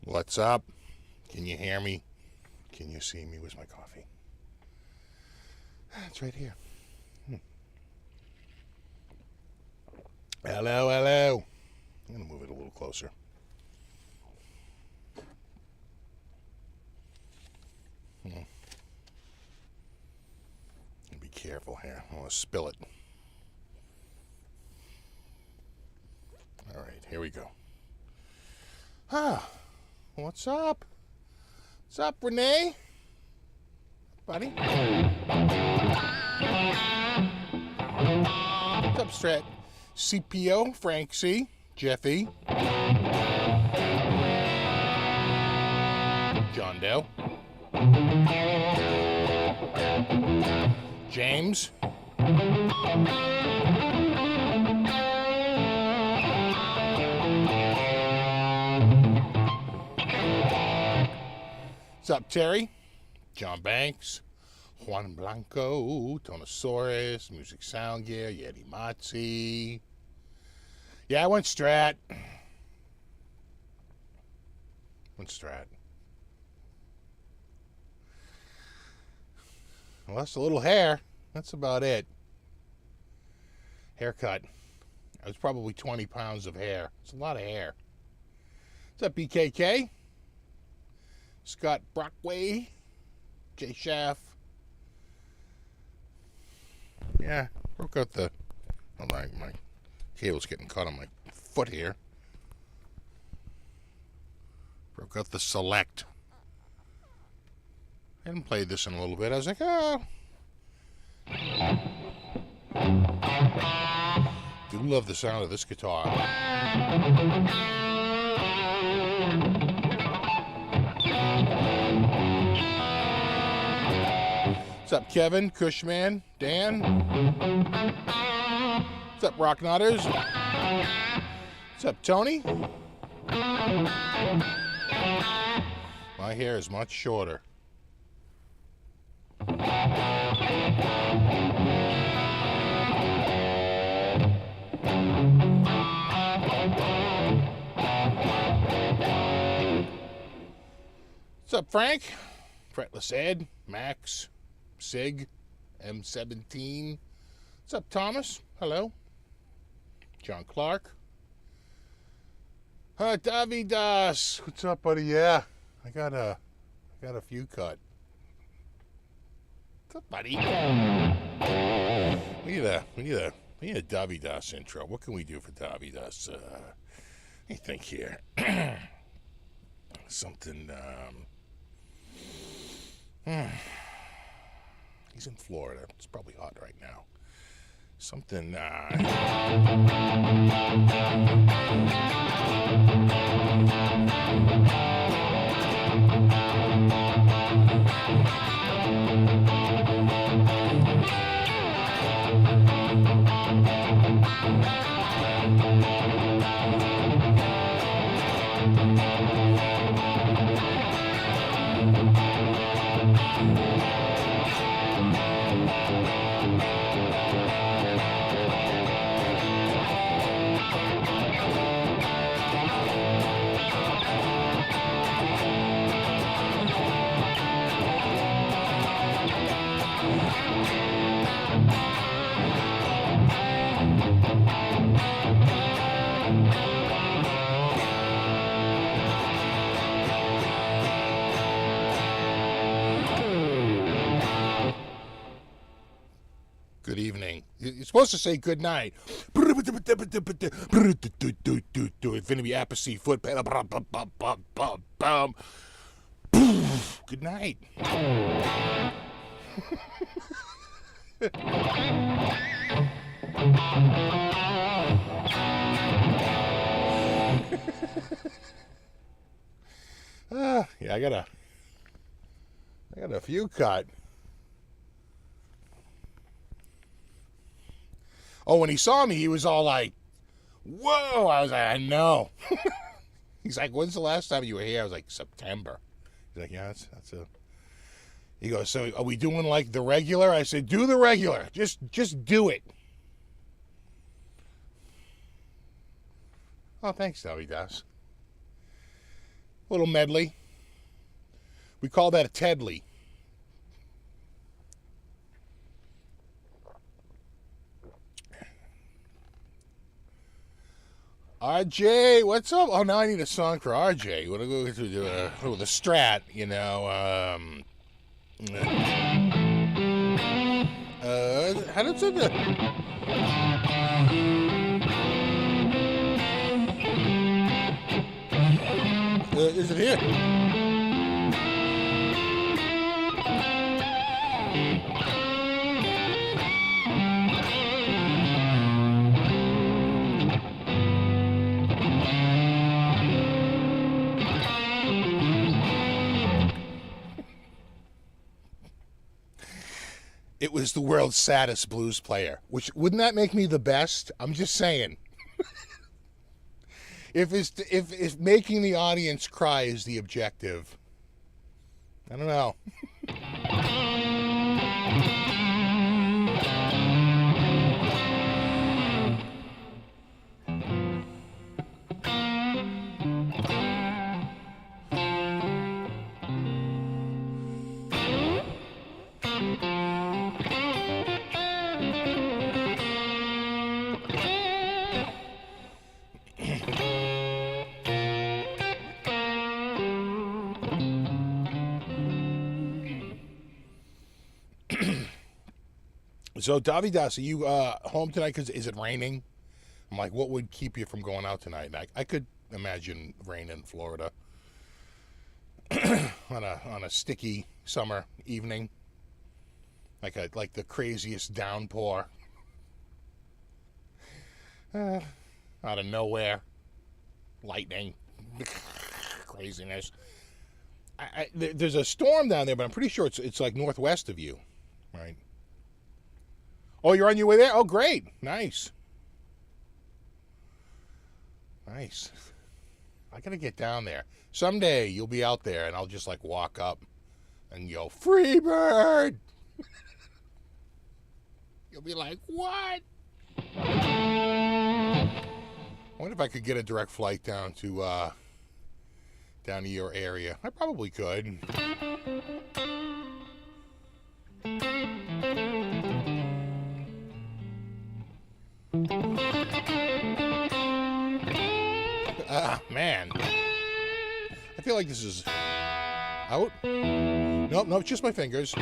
What's up? Can you hear me? Can you see me? Where's my coffee? It's right here. Hello, hello. I'm going to move it a little closer. Be careful here. I want to spill it. All right, here we go. What's up? What's up, Renee? Buddy? What's up, Strat? CPO, Frank C, Jeffy, John Doe, James, what's up, Terry? John Banks, Juan Blanco, Tonosaurus, Music Sound Gear, Yeti Matzi. Yeah, I went Strat. I lost a little hair. That's about it. Haircut. I was probably 20 pounds of hair. It's a lot of hair. What's up, BKK? Scott Brockway. Jay Schaff. Yeah, broke out the... Oh, my cable's getting caught on my foot here. Broke out the Select. I hadn't played this in a little bit. I was like, oh. Do love the sound of this guitar. What's up, Kevin, Cushman, Dan? What's up, Rock Nutters? What's up, Tony? My hair is much shorter. What's up, Frank? Fretless Ed, Max, Sig, M17. What's up, Thomas? Hello. John Clark. Davidas. What's up, buddy? Yeah, I got a few cut. What's up, buddy? We need a Davidas intro. What can we do for Davidas? Let me think here. Something. He's in Florida. It's probably hot right now. Something. Good evening. You're supposed to say good night. Infinity Apathy foot pedal. Good night. Yeah, I got a few cut. Oh, when he saw me, he was all like, whoa. I was like, I know. He's like, when's the last time you were here? I was like, September. He's like, yeah, that's a... He goes, so are we doing like the regular? I said, do the regular. Just do it. Oh, thanks, Davidas. Little medley. We call that a Tedley. RJ, what's up? Oh, now I need a song for RJ. We're going to go to the Strat, you know. How does it... is it here? It was the world's saddest blues player. Which, wouldn't that make me the best? I'm just saying. If making the audience cry is the objective, I don't know. So, Davidas, are you home tonight? Because is it raining? I'm like, what would keep you from going out tonight? I could imagine rain in Florida on a sticky summer evening, like the craziest downpour out of nowhere, lightning, craziness. There's a storm down there, but I'm pretty sure it's like northwest of you, right? Oh, you're on your way there? Oh, great. Nice. Nice. I got to get down there. Someday you'll be out there and I'll just like walk up and yell, Freebird! You'll be like, what? I wonder if I could get a direct flight down to your area. I probably could. Man. I feel like this is out. Nope, it's just my fingers. I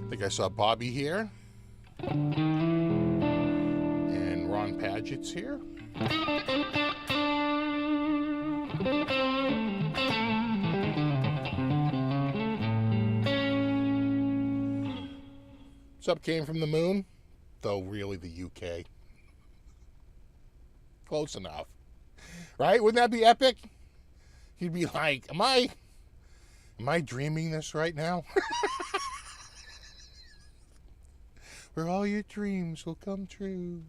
think I saw Bobby here. And Ron Padgett's here. What's up, came from the moon? Though really the UK. Close enough. Right? Wouldn't that be epic? You'd be like, am I dreaming this right now? Where all your dreams will come true.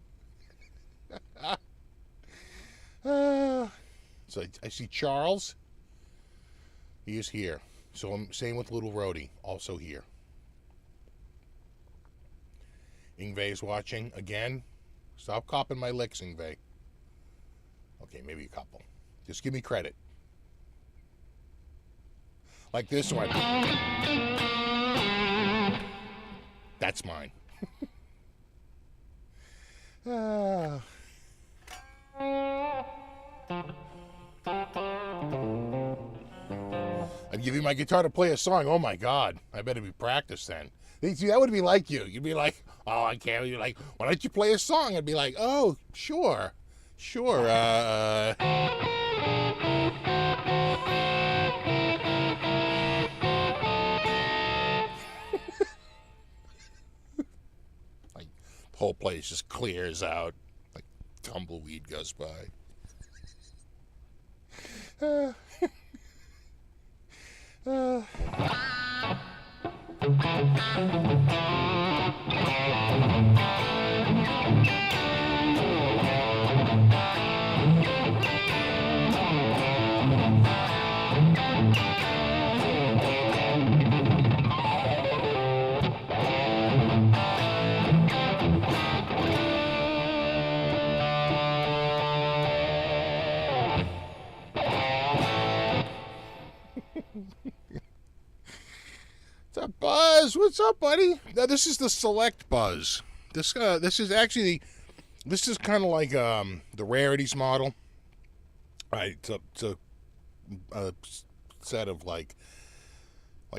So I see Charles. He is here. So I'm same with Little Rhodey, also here. Ingve's watching again. Stop copping my licks, Ingve. Okay, maybe a couple. Just give me credit. Like this one. That's mine. I'd give you my guitar to play a song. Oh my God. I better be practiced then. See, that would be like you. You'd be like, oh, I can't. You're like, why don't you play a song? I'd be like, oh, sure. Like, the whole place just clears out. Like, tumbleweed goes by. What's up, Buzz? What's up, buddy? Now, this is the Select Buzz. This is actually, this is kind of like the Rarities model. Right, it's a set of like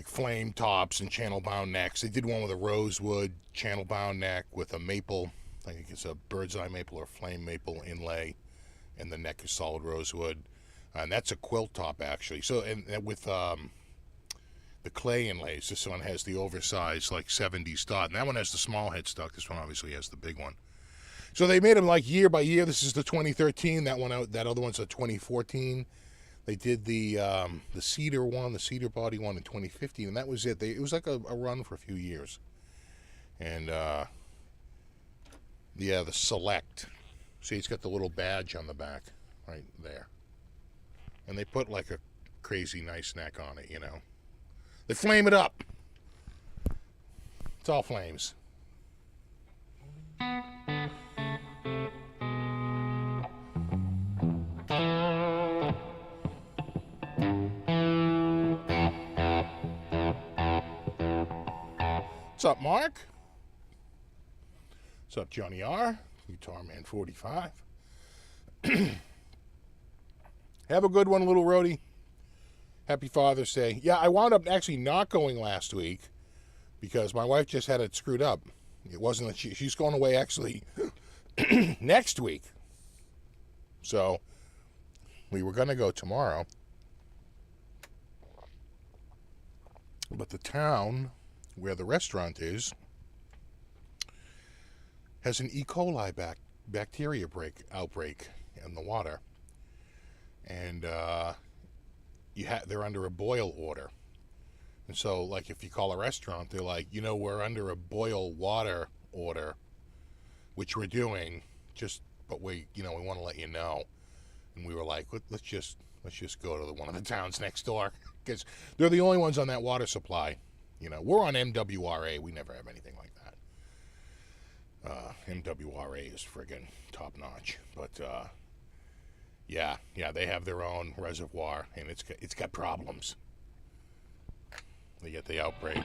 flame tops and channel bound necks. They did one with a rosewood channel bound neck with a maple, I think it's a bird's eye maple or flame maple inlay, and the neck is solid rosewood. And that's a quilt top actually. So and with the clay inlays, this one has the oversized like 70s dot, and that one has the small headstock. This one obviously has the big one. So they made them like year by year. This is the 2013. That other one's a 2014. They did the cedar one, the cedar body one in 2015, and that was it. It was like a run for a few years. And the Select. See, it's got the little badge on the back right there. And they put like a crazy nice neck on it, you know. They flame it up. It's all flames. What's up, Mark? What's up, Johnny R? Guitar Man 45. Have a good one, little roadie. Happy Father's Day. Yeah, I wound up actually not going last week because my wife just had it screwed up. It wasn't that she's going away actually next week. So we were going to go tomorrow. But the town where the restaurant is has an E. coli bacteria outbreak in the water. And they're under a boil order. And so, like, if you call a restaurant, they're like, we're under a boil water order, which we're doing, but we want to let you know. And we were like, let's just go to one of the towns next door, because they're the only ones on that water supply. We're on MWRA. We never have anything like that. MWRA is friggin' top notch, but yeah, they have their own reservoir, and it's got problems. They get the outbreak.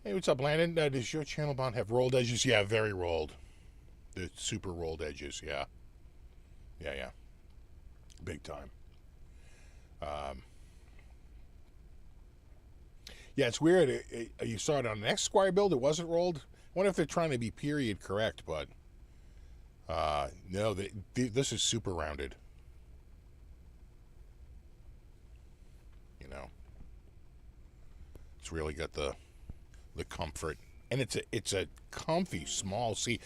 Hey, what's up, Landon? Does your channel bond have rolled edges? Yeah, very rolled. The super rolled edges, yeah. Yeah. Big time. Yeah, it's weird. You saw it on an Esquire build. It wasn't rolled. I wonder if they're trying to be period correct, but no, this is super rounded. It's really got the comfort, and it's a comfy small seat.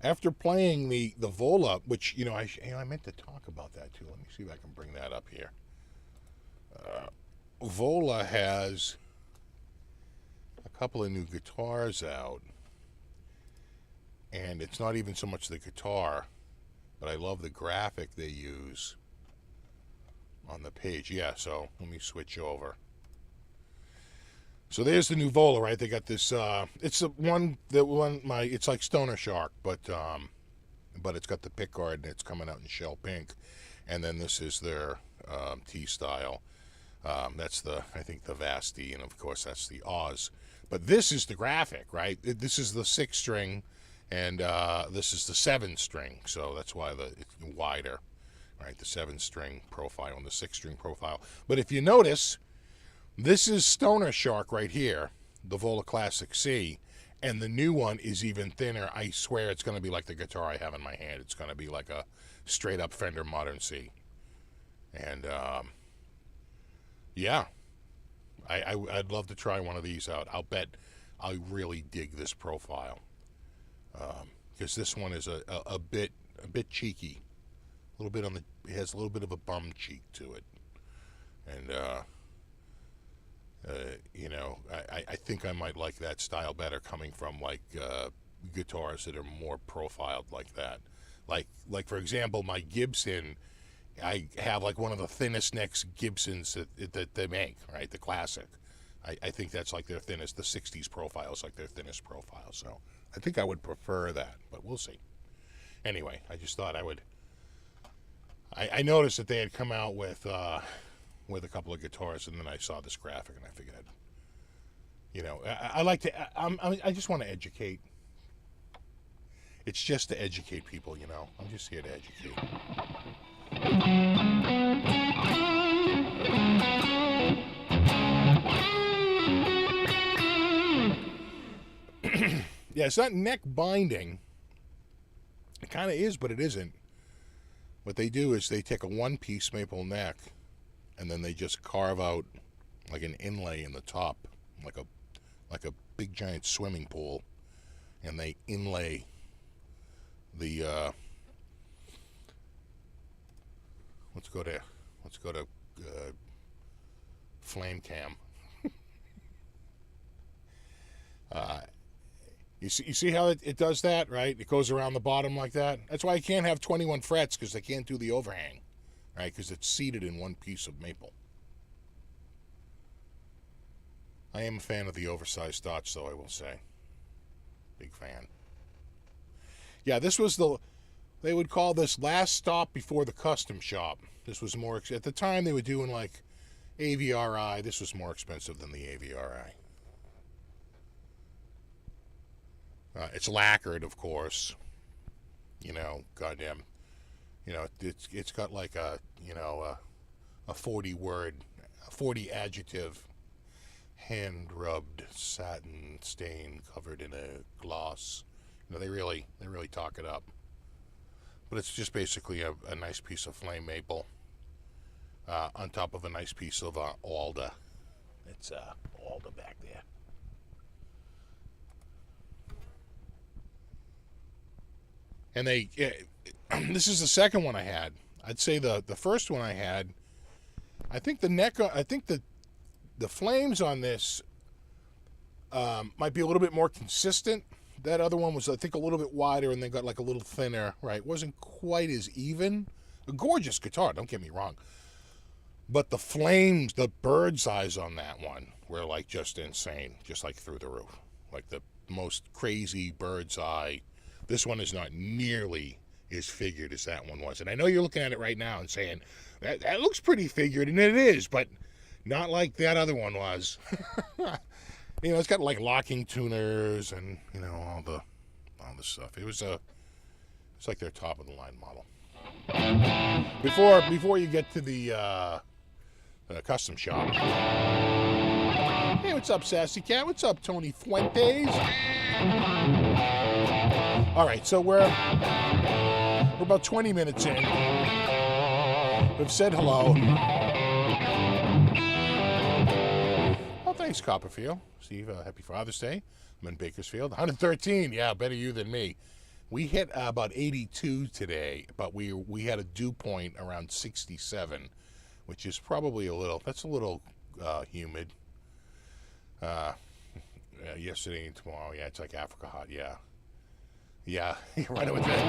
After playing the Vola, which I meant to talk about that too. Let me see if I can bring that up here. Vola has a couple of new guitars out, and it's not even so much the guitar, but I love the graphic they use on the page. Yeah, so let me switch over. So there's the new Vola, right? They got this. It's it's like Stoner Shark, but it's got the pickguard and it's coming out in shell pink, and then this is their T style. That's I think the Vasti, and of course that's the Oz. But this is the graphic, right? This is the 6-string, and this is the 7-string. So that's why it's wider, right? The 7-string profile and the 6-string profile. But if you notice, this is Stoner Shark right here, the Vola Classic C, and the new one is even thinner. I swear it's going to be like the guitar I have in my hand. It's going to be like a straight-up Fender Modern C. And yeah, I'd love to try one of these out. I'll bet I really dig this profile, because this one is a bit cheeky, a little bit it has a little bit of a bum cheek to it, and I think I might like that style better, coming from like guitars that are more profiled like that. Like for example, my Gibson, I have like one of the thinnest necks Gibsons that they make, right? The Classic. I think that's like their thinnest. The 60s profile is like their thinnest profile. So I think I would prefer that, but we'll see. Anyway, I just thought I would. I noticed that they had come out with a couple of guitars, and then I saw this graphic, and I figured I like to. I just want to educate. It's just to educate people, I'm just here to educate. Yeah, it's not neck binding. It kind of is, but it isn't. What they do is they take a one-piece maple neck, and then they just carve out like an inlay in the top, like a big giant swimming pool, and they inlay the let's go to flame cam. You see how it does that, right? It goes around the bottom like that. That's why I can't have 21 frets, because I can't do the overhang, right? Because it's seated in one piece of maple. I am a fan of the oversized dots, though, I will say. Big fan. Yeah, this was they would call this last stop before the custom shop. This was more, at the time they were doing like AVRI. This was more expensive than the AVRI. It's lacquered, of course. Goddamn. It's got like a 40 adjective, hand-rubbed satin stain covered in a gloss. They really talk it up. But it's just basically a nice piece of flame maple on top of a nice piece of alder. It's alder back there. And this is the second one I had. I'd say the first one I had, I think the flames on this might be a little bit more consistent. That other one was, I think, a little bit wider, and they got like a little thinner, right? It wasn't quite as even. A gorgeous guitar, don't get me wrong. But the flames, the bird's eyes on that one were like just insane, just like through the roof. Like the most crazy bird's eye. This one is not nearly as figured as that one was. And I know you're looking at it right now and saying, that looks pretty figured, and it is, but not like that other one was. It's got like locking tuners and, all the stuff. It's like their top of the line model. Before you get to the custom shop. Hey, what's up, Sassy Cat? What's up, Tony Fuentes? All right, so we're about 20 minutes in. We've said hello. Oh, thanks, Copperfield. Steve, happy Father's Day. I'm in Bakersfield. 113, yeah, better you than me. We hit about 82 today, but we had a dew point around 67, which is probably a little humid. Yesterday and tomorrow, yeah, it's like Africa hot, yeah. Yeah, you're right with that.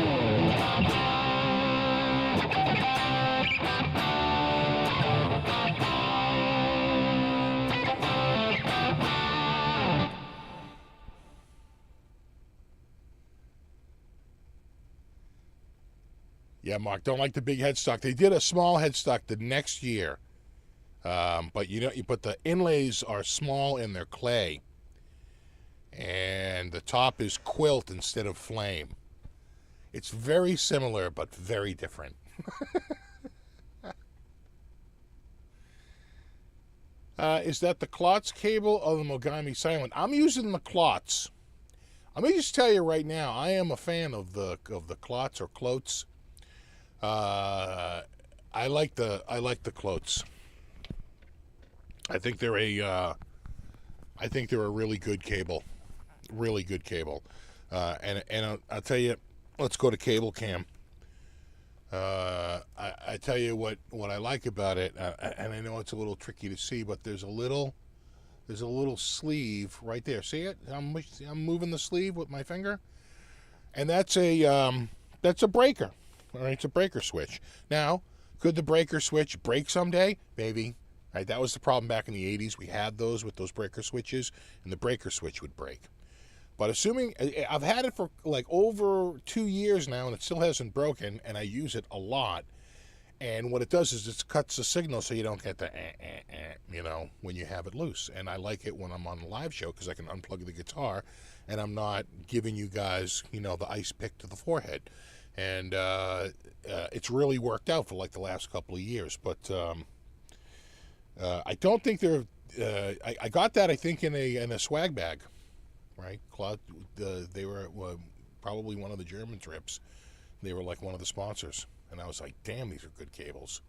Yeah, Mark, don't like the big headstock. They did a small headstock the next year, but the inlays are small and they're clay. And the top is quilt instead of flame. It's very similar, but very different. Is that the Klotz cable or the Mogami Silent? I'm using the Klotz. Let me just tell you right now, I am a fan of the Klotz or Klotz. I like the Klotz. I think they're a really good cable. Really good cable. And I'll tell you, let's go to cable cam. I tell you what I like about it, and I know it's a little tricky to see, but there's a little sleeve right there. See it? I'm moving the sleeve with my finger, and that's a breaker. All right, it's a breaker switch. Now, could the breaker switch break someday? Maybe. Right, that was the problem back in the 80s. We had those with those breaker switches, and the breaker switch would break. But assuming, I've had it for like over 2 years now, and it still hasn't broken, and I use it a lot. And what it does is it cuts the signal so you don't get the you know, when you have it loose. And I like it when I'm on a live show because I can unplug the guitar and I'm not giving you guys, you know, the ice pick to the forehead. And it's really worked out for like the last couple of years. But I don't think they're... I got that, I think, in a swag bag, right? They were probably one of the German trips. They were like one of the sponsors. And I was like, damn, these are good cables.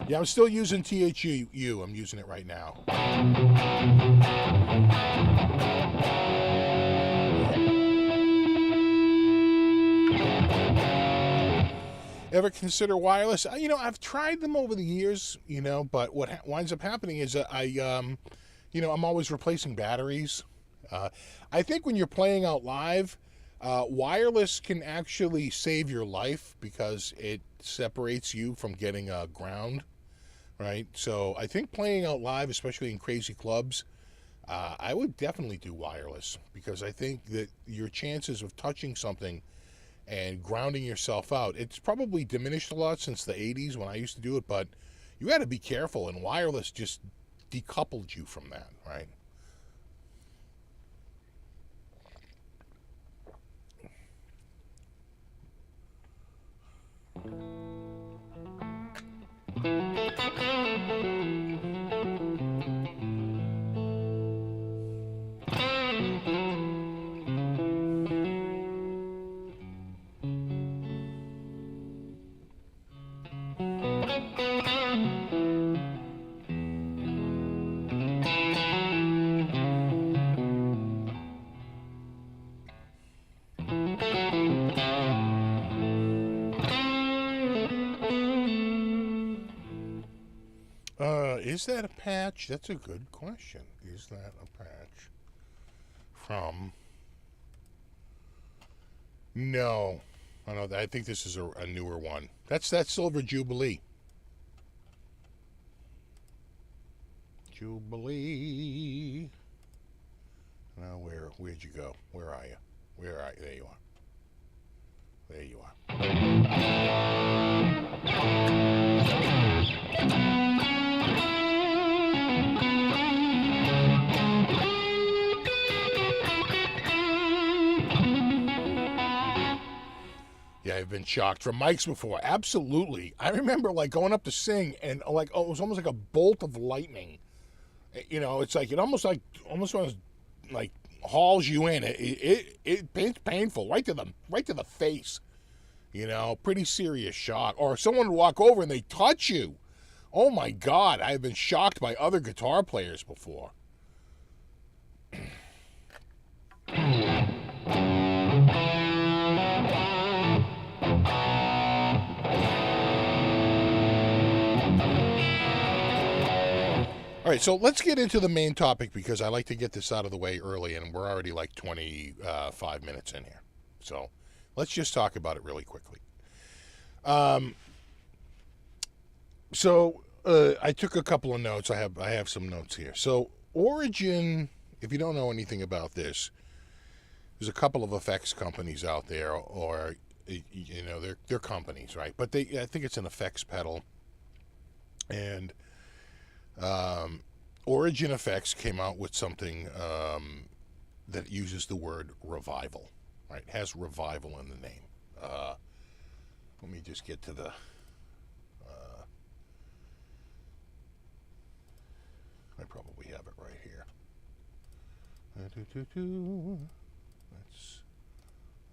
Yeah, I'm still using THU. I'm using it right now. Ever consider wireless? You know, I've tried them over the years, you know, but what winds up happening is that you know, I'm always replacing batteries. I think when you're playing out live, wireless can actually save your life because it separates you from getting ground, right? So I think playing out live, especially in crazy clubs, I would definitely do wireless because I think that your chances of touching something and grounding yourself out, it's probably diminished a lot since the 80s when I used to do it, but you had to be careful, and wireless just decoupled you from that, right? Is that a patch? That's a good question. Is that a patch from... No. I know. I think this is a newer one. That's that Silver Jubilee. Jubilee. Now, where'd you go? Where are you? Where are you? There you are. There you are. Yeah, I've been shocked from mics before. Absolutely. I remember like going up to sing and like, oh, it was almost like a bolt of lightning. You know, it's like, it almost like hauls you in. It's painful right to the face. You know, pretty serious shock. Or someone would walk over and they touch you. Oh my God, I've been shocked by other guitar players before. All right, so let's get into the main topic because I like to get this out of the way early, and we're already like 25 minutes in here. So let's just talk about it really quickly. I took a couple of notes. I have some notes here. So Origin, if you don't know anything about this, there's a couple of effects companies out there, or you know, they're companies, right? But I think it's an effects pedal, and Origin Effects came out with something that uses the word revival, right? It has revival in the name. Let me just get to the... I probably have it right here.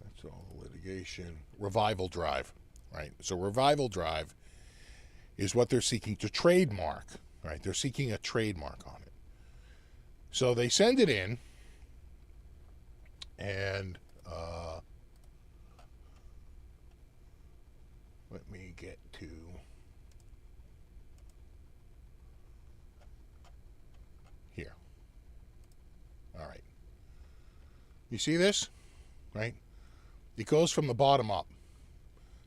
That's all the litigation. Revival Drive, right? So Revival Drive is what they're seeking to trademark, right? They're seeking a trademark on it. So they send it in, and let me get to... here. All right. You see this? Right? It goes from the bottom up.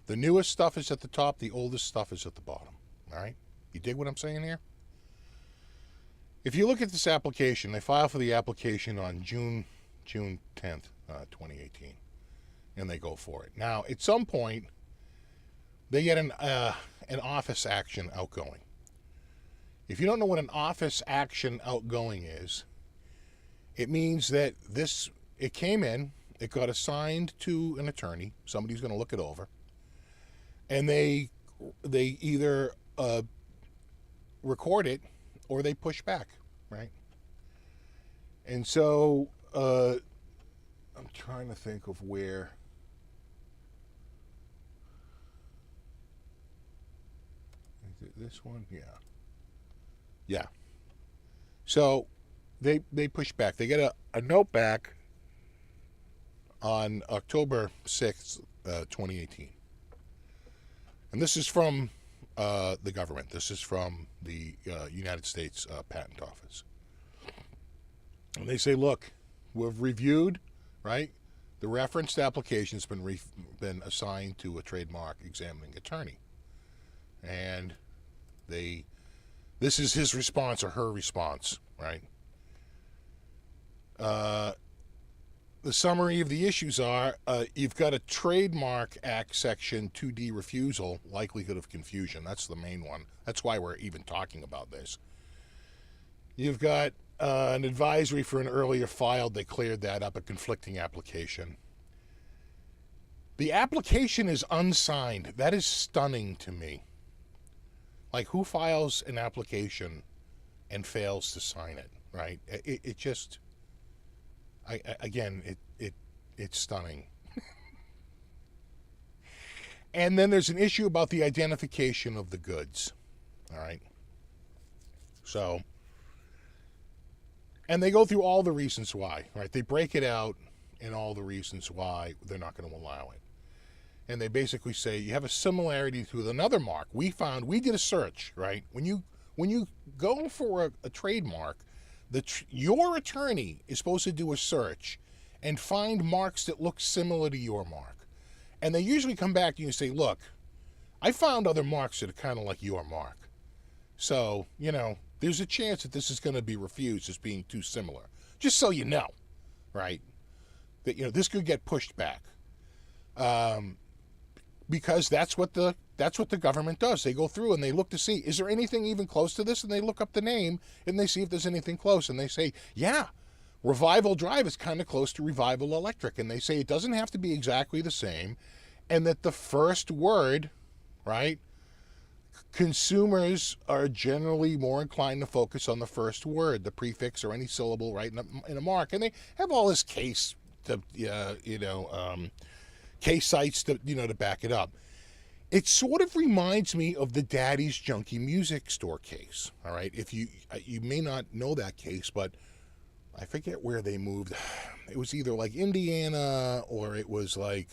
The newest stuff is at the top. The oldest stuff is at the bottom. All right? You dig what I'm saying here? If you look at this application, they file for the application on June 10th, 2018, and they go for it. Now, at some point, they get an office action outgoing. If you don't know what an office action outgoing is, it means that it came in, it got assigned to an attorney, somebody's going to look it over, and they either record it or they push back, right? And so I'm trying to think of where. Is it this one? Yeah. Yeah. So they push back. They get a note back on October 6th, 2018. And this is from the government. This is from the United States Patent Office. And they say, look, we've reviewed, right? The referenced application has been assigned to a trademark examining attorney. And this is his response or her response, right? The summary of the issues are, you've got a Trademark Act Section 2D refusal, likelihood of confusion. That's the main one. That's why we're even talking about this. You've got an advisory for an earlier filed. They cleared that up, a conflicting application. The application is unsigned. That is stunning to me. Like, who files an application and fails to sign it, right? It just... it's stunning. And then there's an issue about the identification of the goods. All right. So, and they go through all the reasons why, right? They break it out in all the reasons why they're not going to allow it. And they basically say you have a similarity to another mark. We did a search, right? When you go for a trademark, your attorney is supposed to do a search and find marks that look similar to your mark. And they usually come back to you and say, look, I found other marks that are kind of like your mark. So, there's a chance that this is going to be refused as being too similar. Just so you know, right? That, this could get pushed back. Because that's what the government does. They go through and they look to see, is there anything even close to this? And they look up the name and they see if there's anything close. And they say, yeah, Revival Drive is kind of close to Revival Electric. And they say it doesn't have to be exactly the same. And that the first word, right, consumers are generally more inclined to focus on the first word, the prefix or any syllable, right, in a mark. And they have all this case sites to back it up. It sort of reminds me of the Daddy's Junkie Music Store case. All right, if you may not know that case, but I forget where they moved. It was either like Indiana or it was like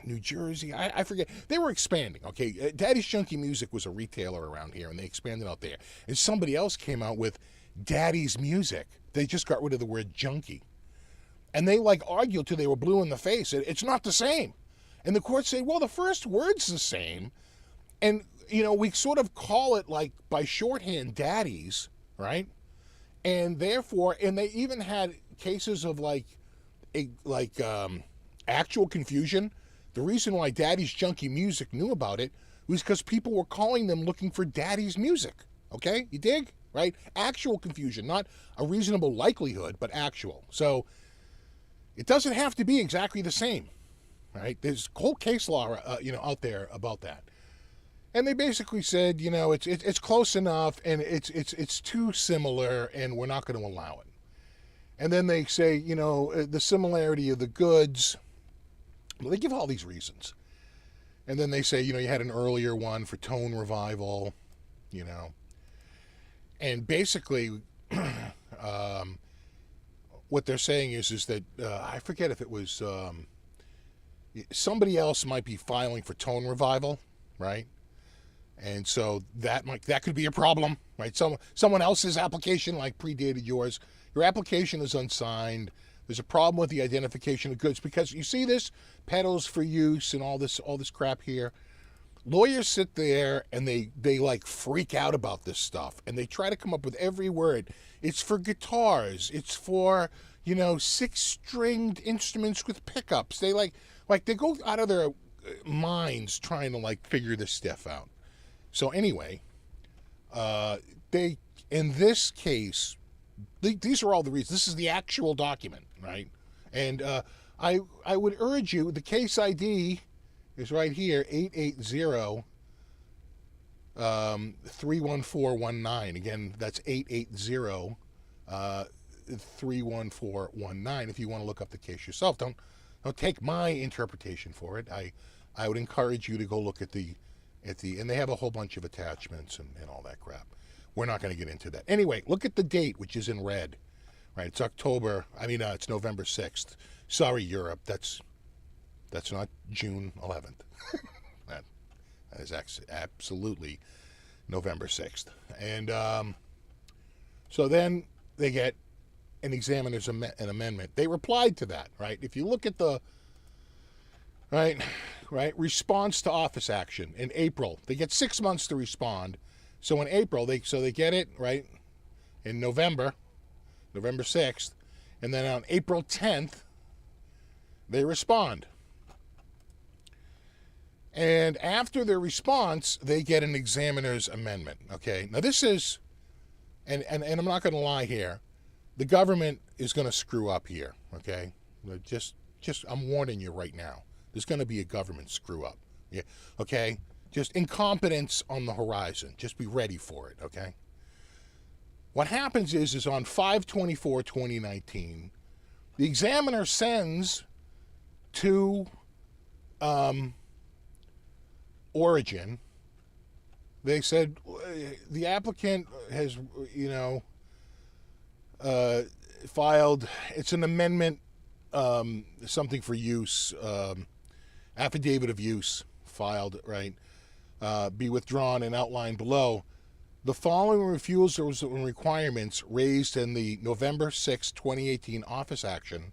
New Jersey. I forget. They were expanding. Okay, Daddy's Junkie Music was a retailer around here, and they expanded out there. And somebody else came out with Daddy's Music. They just got rid of the word junkie. And they argued till they were blue in the face. It's not the same. And the court said, well, the first word's the same. And, we sort of call it by shorthand daddies, right? And therefore, and they even had cases of actual confusion. The reason why Daddy's Junkie Music knew about it was because people were calling them looking for Daddy's music. Okay? You dig? Right? Actual confusion, not a reasonable likelihood, but actual. So, it doesn't have to be exactly the same, right? There's whole case law, out there about that. And they basically said, it's close enough, and it's too similar, and we're not going to allow it. And then they say, the similarity of the goods. Well, they give all these reasons. And then they say, you had an earlier one for Tone Revival, and basically, what they're saying is that I forget if it was somebody else might be filing for Tone Revival, right? And so that could be a problem, right? Someone else's application predated yours. Your application is unsigned. There's a problem with the identification of goods because you see this pedals for use and all this crap here. lawyers sit there and they like freak out about this stuff, and they try to come up with every word. It's for guitars. It's for, 6-stringed instruments with pickups. They like they go out of their minds trying to like figure this stuff out. So anyway, they, in this case, these are all the reasons. This is the actual document, right? And I would urge you, the case ID is right here, 880-31419. Again, that's 880-31419 if you want to look up the case yourself. Don't take my interpretation for it. I would encourage you to go look at the and they have a whole bunch of attachments and all that crap. We're not going to get into that. Anyway, look at the date, which is in red. Right, it's it's November 6th. Sorry, Europe, that's not June 11th. that is absolutely November 6th. And so then they get an examiner's an amendment. They replied to that, right? If you look at the right response to office action in April, they get 6 months to respond. So in April, they get it right in November 6th, and then on April 10th, they respond. And after their response, they get an examiner's amendment. Okay, now this is, and I'm not going to lie here, the government is going to screw up here. Okay, just I'm warning you right now. There's going to be a government screw up. Yeah. Okay, just incompetence on the horizon. Just be ready for it. Okay. What happens is on 5/24/2019, the examiner sends to Origin. They said the applicant has, filed. It's an amendment, something for use, affidavit of use filed. Right, be withdrawn and outlined below. The following refusals and requirements raised in the November 6, 2018 office action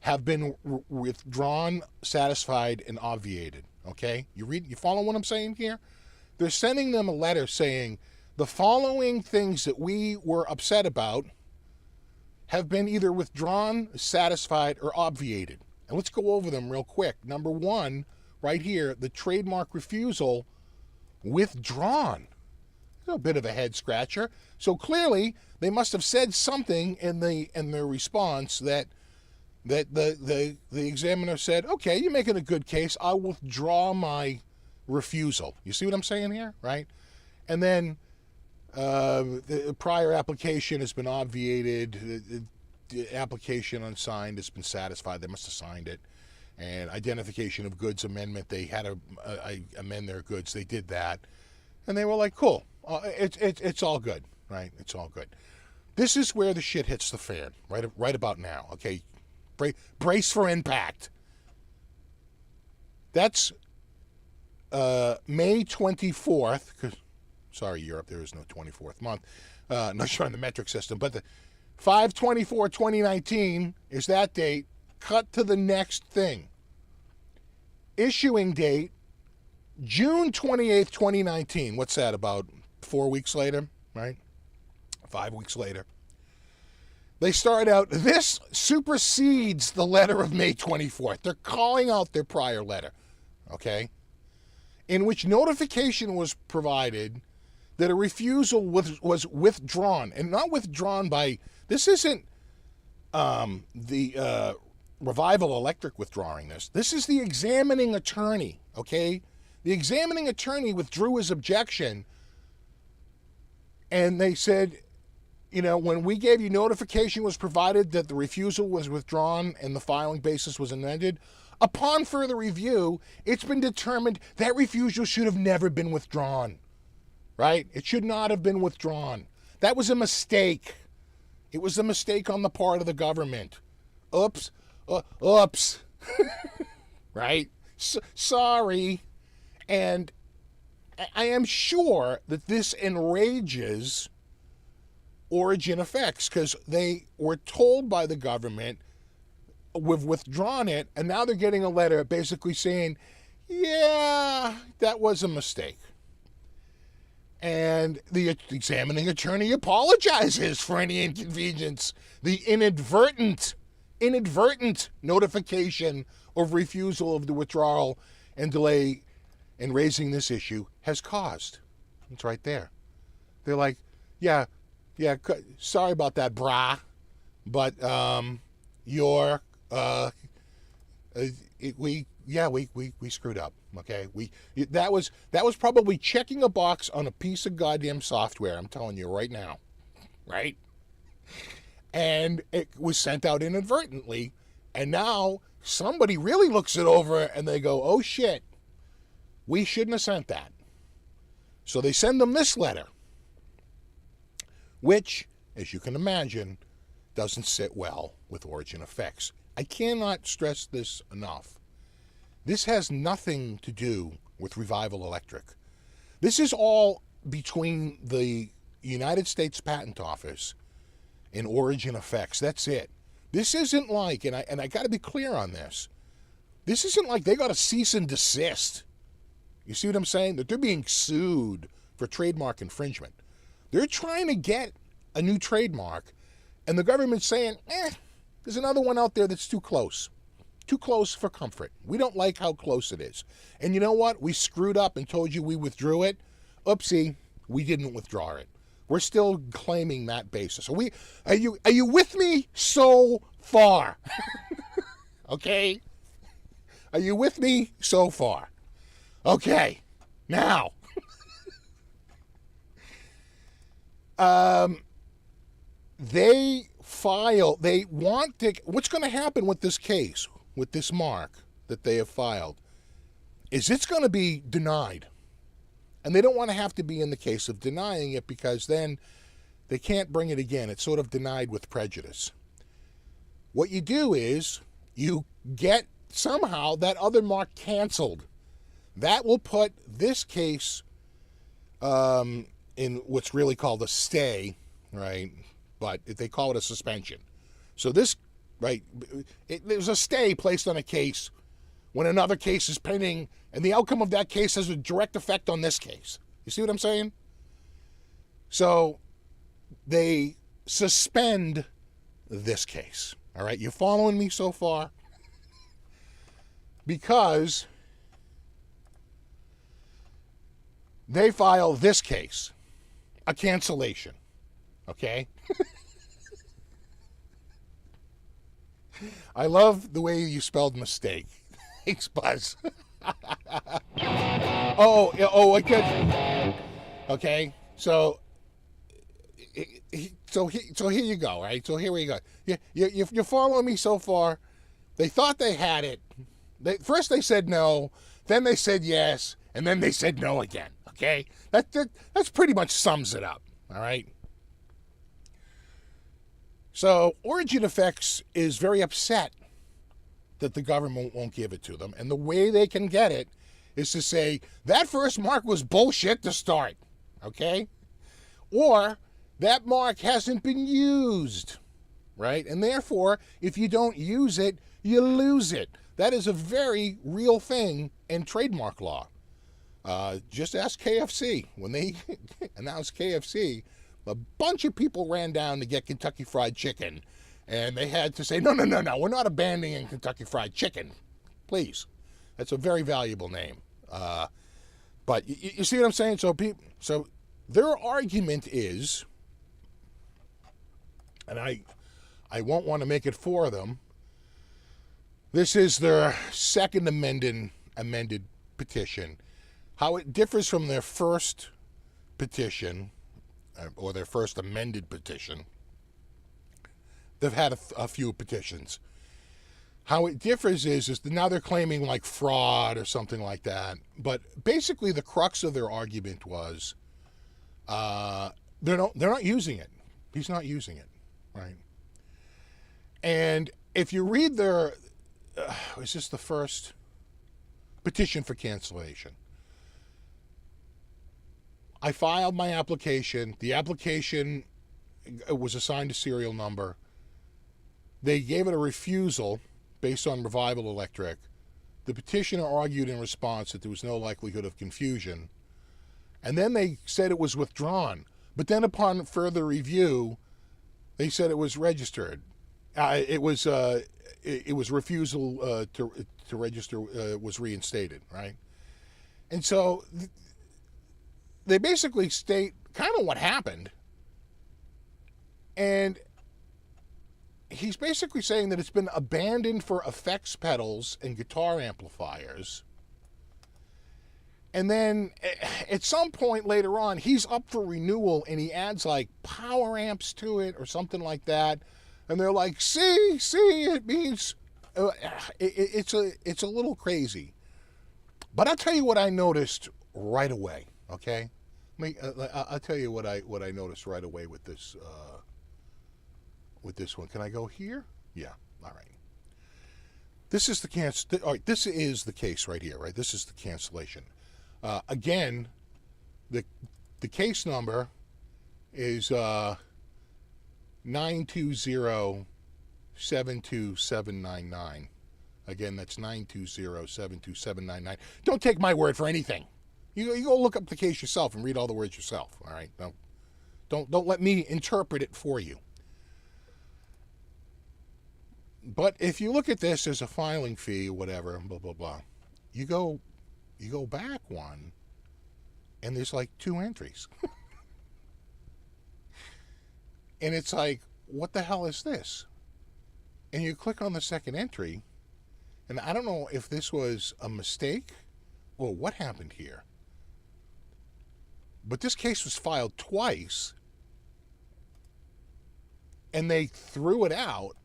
have been withdrawn, satisfied, and obviated. Okay? You follow what I'm saying here? They're sending them a letter saying the following things that we were upset about have been either withdrawn, satisfied, or obviated. And let's go over them real quick. Number one, right here, the trademark refusal withdrawn. A bit of a head scratcher. So clearly, they must have said something in their response that the examiner said, "Okay, you're making a good case. I'll withdraw my refusal." You see what I'm saying here, right? And then the prior application has been obviated. The application unsigned has been satisfied. They must have signed it. And identification of goods amendment. They had to amend their goods. They did that, and they were like, "Cool." It's all good, right? It's all good. This is where the shit hits the fan, right about now. Okay, brace for impact. That's May 24th. Sorry, Europe, there is no 24th month. Not sure on the metric system, but the 5/24/2019 is that date. Cut to the next thing. Issuing date, June 28th, 2019. What's that, about 4 weeks later, right? 5 weeks later. They start out, this supersedes the letter of May 24th. They're calling out their prior letter, okay? In which notification was provided that a refusal was withdrawn. And not withdrawn by, this isn't the Revival Electric withdrawing this. This is the examining attorney, okay? The examining attorney withdrew his objection. And they said, when we gave you notification was provided that the refusal was withdrawn and the filing basis was amended, upon further review, it's been determined that refusal should have never been withdrawn, right? It should not have been withdrawn. That was a mistake. It was a mistake on the part of the government. Oops. Right? Sorry. And I am sure that this enrages Origin Effects, because they were told by the government, we've withdrawn it, and now they're getting a letter basically saying, yeah, that was a mistake. And the examining attorney apologizes for any inconvenience. The inadvertent notification of refusal of the withdrawal and delay in raising this issue has caused. It's right there. They're like, yeah, sorry about that, brah, but we screwed up. Okay, that was probably checking a box on a piece of goddamn software. I'm telling you right now, right? And it was sent out inadvertently, and now somebody really looks it over and they go, "Oh shit, we shouldn't have sent that." So they send them this letter, which, as you can imagine, doesn't sit well with Origin Effects. I cannot stress this enough. This has nothing to do with Revival Electric. This is all between the United States Patent Office and Origin Effects. That's it. This isn't like, and I got to be clear on this, this isn't like they got a cease and desist. You see what I'm saying? That they're being sued for trademark infringement. They're trying to get a new trademark, and the government's saying, there's another one out there that's too close. Too close for comfort. We don't like how close it is. And you know what? We screwed up and told you we withdrew it. Oopsie, we didn't withdraw it. We're still claiming that basis. Are you with me so far? Okay? Are you with me so far? Okay. Now. What's going to happen with this case, with this mark that they have filed, is it's going to be denied. And they don't want to have to be in the case of denying it, because then they can't bring it again. It's sort of denied with prejudice. What you do is you get somehow that other mark canceled. That will put this case in what's really called a stay, right? But they call it a suspension. So this, right, there's a stay placed on a case when another case is pending, and the outcome of that case has a direct effect on this case. You see what I'm saying? So they suspend this case. All right, you following me so far? Because they file this case, a cancellation. Okay? I love the way you spelled mistake. Thanks, Buzz. I could. Okay, so here you go, right? So here we go. You're following me so far. They thought they had it. First they said no, then they said yes, and then they said no again. Okay, that's pretty much sums it up. All right. So Origin Effects is very upset that the government won't give it to them, and the way they can get it is to say that first mark was bullshit to start, okay? Or that mark hasn't been used, right? And therefore, if you don't use it, you lose it. That is a very real thing in trademark law. Just ask KFC. When they announced KFC, a bunch of people ran down to get Kentucky Fried Chicken, and they had to say, no, we're not abandoning Kentucky Fried Chicken. Please. That's a very valuable name. But you see what I'm saying? So their argument is, and I won't want to make it for them, this is their second amended petition. How it differs from their first petition, or their first amended petition. They've had a few petitions. How it differs is that now they're claiming like fraud or something like that. But basically the crux of their argument was they're not using it. He's not using it, right? And if you read their, is this the first petition for cancellation? I filed my application. The application was assigned a serial number. They gave it a refusal based on Revival Electric. The petitioner argued in response that there was no likelihood of confusion, and then they said it was withdrawn. But then upon further review, they said it was registered. It was refusal to register was reinstated, right? And so they basically state kind of what happened. And he's basically saying that it's been abandoned for effects pedals and guitar amplifiers. And then at some point later on, he's up for renewal and he adds like power amps to it or something like that. And they're like, see, it means it's a little crazy. But I'll tell you what I noticed right away. Okay, I'll tell you what I noticed right away with this one. Can I go here? Yeah. All right. This is the all right. This is the case right here. Right. This is the cancellation. Again, the case number is 920-72799. Again, that's 920-72799. Don't take my word for anything. You go look up the case yourself and read all the words yourself. All right. Don't let me interpret it for you. But if you look at this as a filing fee, whatever, blah blah blah, you go back one, and there's like 2 entries. And it's like, what the hell is this? And you click on the second entry, and I don't know if this was a mistake or what happened here. But this case was filed twice, and they threw it out.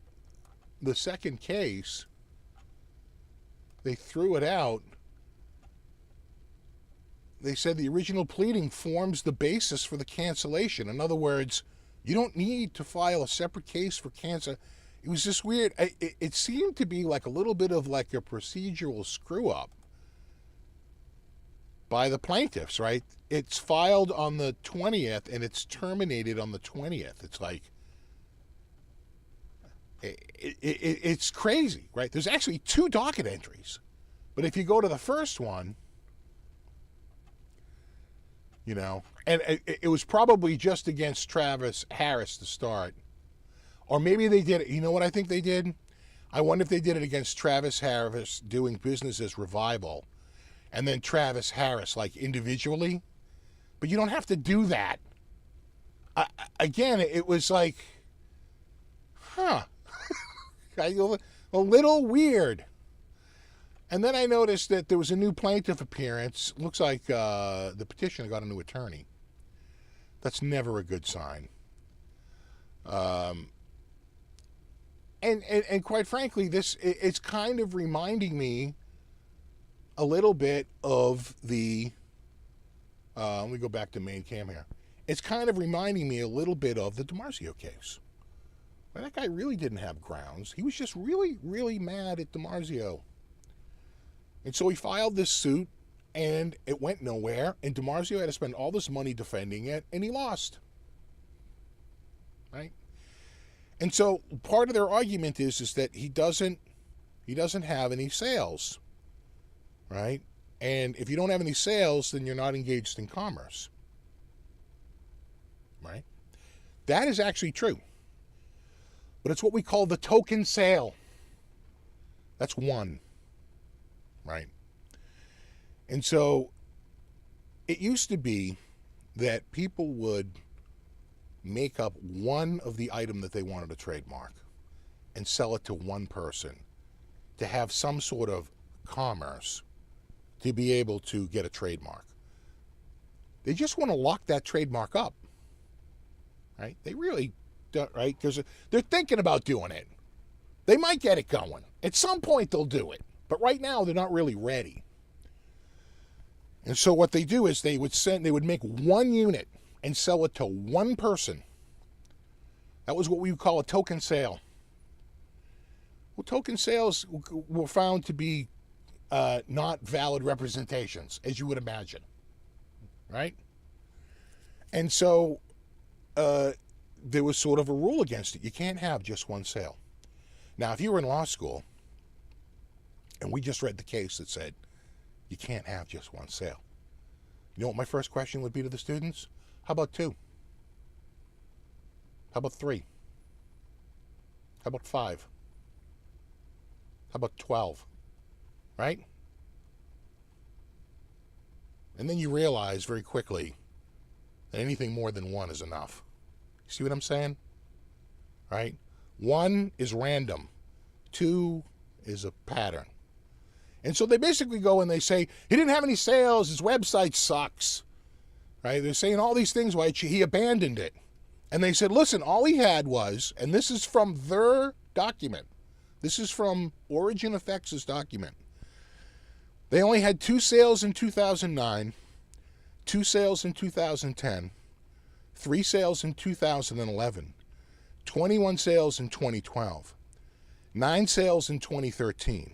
The second case, they threw it out. They said the original pleading forms the basis for the cancellation. In other words, you don't need to file a separate case for cancel. It was just weird. It seemed to be like a little bit of like a procedural screw up by the plaintiffs, right? It's filed on the 20th and it's terminated on the 20th. It's like, it's crazy, right? There's actually 2 docket entries. But if you go to the first one, you know, and it was probably just against Travis Harris to start. Or maybe they did it. You know what I think they did? I wonder if they did it against Travis Harris doing business as Revival, and then Travis Harris, like, individually. But you don't have to do that. Again, it was like, huh. A little weird. And then I noticed that there was a new plaintiff appearance. Looks like the petitioner got a new attorney. That's never a good sign. And quite frankly, it's kind of reminding me a little bit of the, let me go back to main cam here. It's kind of reminding me a little bit of the DiMarzio case. Well, that guy really didn't have grounds. He was just really, really mad at DiMarzio. And so he filed this suit, and it went nowhere, and DiMarzio had to spend all this money defending it, and he lost. Right? And so part of their argument is that he doesn't have any sales. Right? And if you don't have any sales, then you're not engaged in commerce. Right? That is actually true. But it's what we call the token sale. That's one. Right? And so it used to be that people would make up one of the item that they wanted to trademark and sell it to one person to have some sort of commerce to be able to get a trademark. They just want to lock that trademark up. Right? They really don't, right? Because they're thinking about doing it. They might get it going. At some point they'll do it. But right now they're not really ready. And so what they do is they would make one unit and sell it to one person. That was what we would call a token sale. Well, token sales were found to be not valid representations, as you would imagine. Right? And so there was sort of a rule against it. You can't have just one sale. Now, if you were in law school And we just read the case that said you can't have just one sale. You know what my first question would be to the students? How about 2? How about 3? How about 5? How about 12? Right? And then you realize very quickly that anything more than 1 is enough. You see what I'm saying? Right? 1 is random. 2 is a pattern. And so they basically go and they say, he didn't have any sales, his website sucks. Right? They're saying all these things why he abandoned it. And they said, listen, all he had was, and this is from their document. This is from Origin Effects' document. They only had 2 sales in 2009, 2 sales in 2010, 3 sales in 2011, 21 sales in 2012, 9 sales in 2013,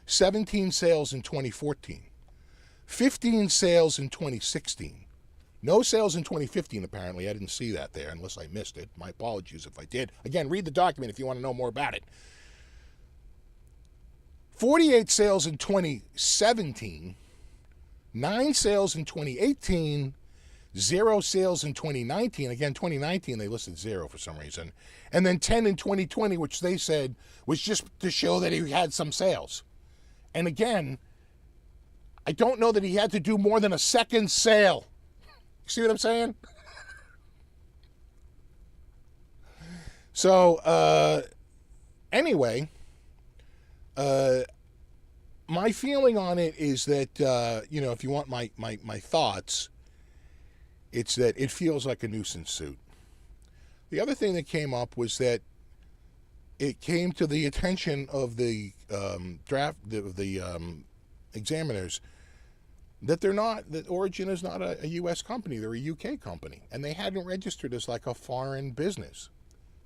17 sales in 2014, 15 sales in 2016. No sales in 2015, apparently. I didn't see that there unless I missed it. My apologies if I did. Again, read the document if you want to know more about it. 48 sales in 2017, 9 sales in 2018, 0 sales in 2019. Again, 2019, they listed 0 for some reason. And then 10 in 2020, which they said was just to show that he had some sales. And again, I don't know that he had to do more than a second sale. You see what I'm saying? So, anyway, my feeling on it is that, you know, if you want my thoughts, it's that it feels like a nuisance suit. The other thing that came up was that it came to the attention of the examiners that that Origin is not a U.S. company, they're a UK company, and they hadn't registered as like a foreign business,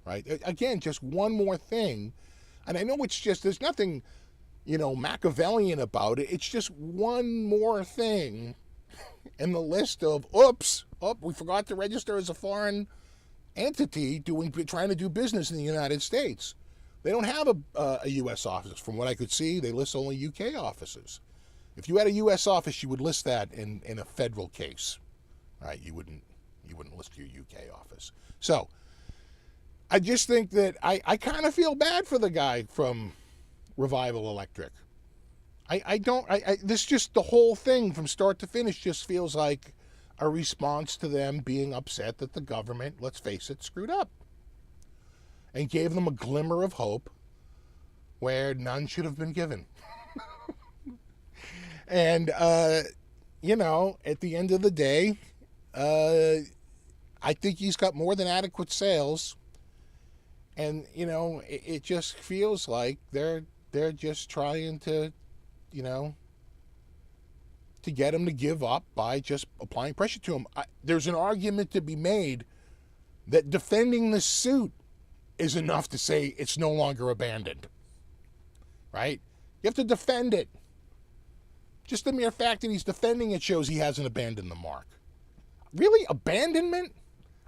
right? Again, just one more thing, and I know it's just, there's nothing, you know, Machiavellian about it, it's just one more thing in the list of, we forgot to register as a foreign entity trying to do business in the United States. They don't have a U.S. office. From what I could see, they list only UK offices. If you had a U.S. office, you would list that in a federal case, right? You wouldn't list your UK office. So I just think that I kind of feel bad for the guy from Revival Electric. This just, the whole thing from start to finish just feels like a response to them being upset that the government, let's face it, screwed up. And gave them a glimmer of hope where none should have been given. And, you know, at the end of the day, I think he's got more than adequate sales. And, you know, it just feels like they're just trying to, you know, to get him to give up by just applying pressure to him. There's an argument to be made that defending the suit is enough to say it's no longer abandoned, right? You have to defend it. Just the mere fact that he's defending it shows he hasn't abandoned the mark. Really? Abandonment?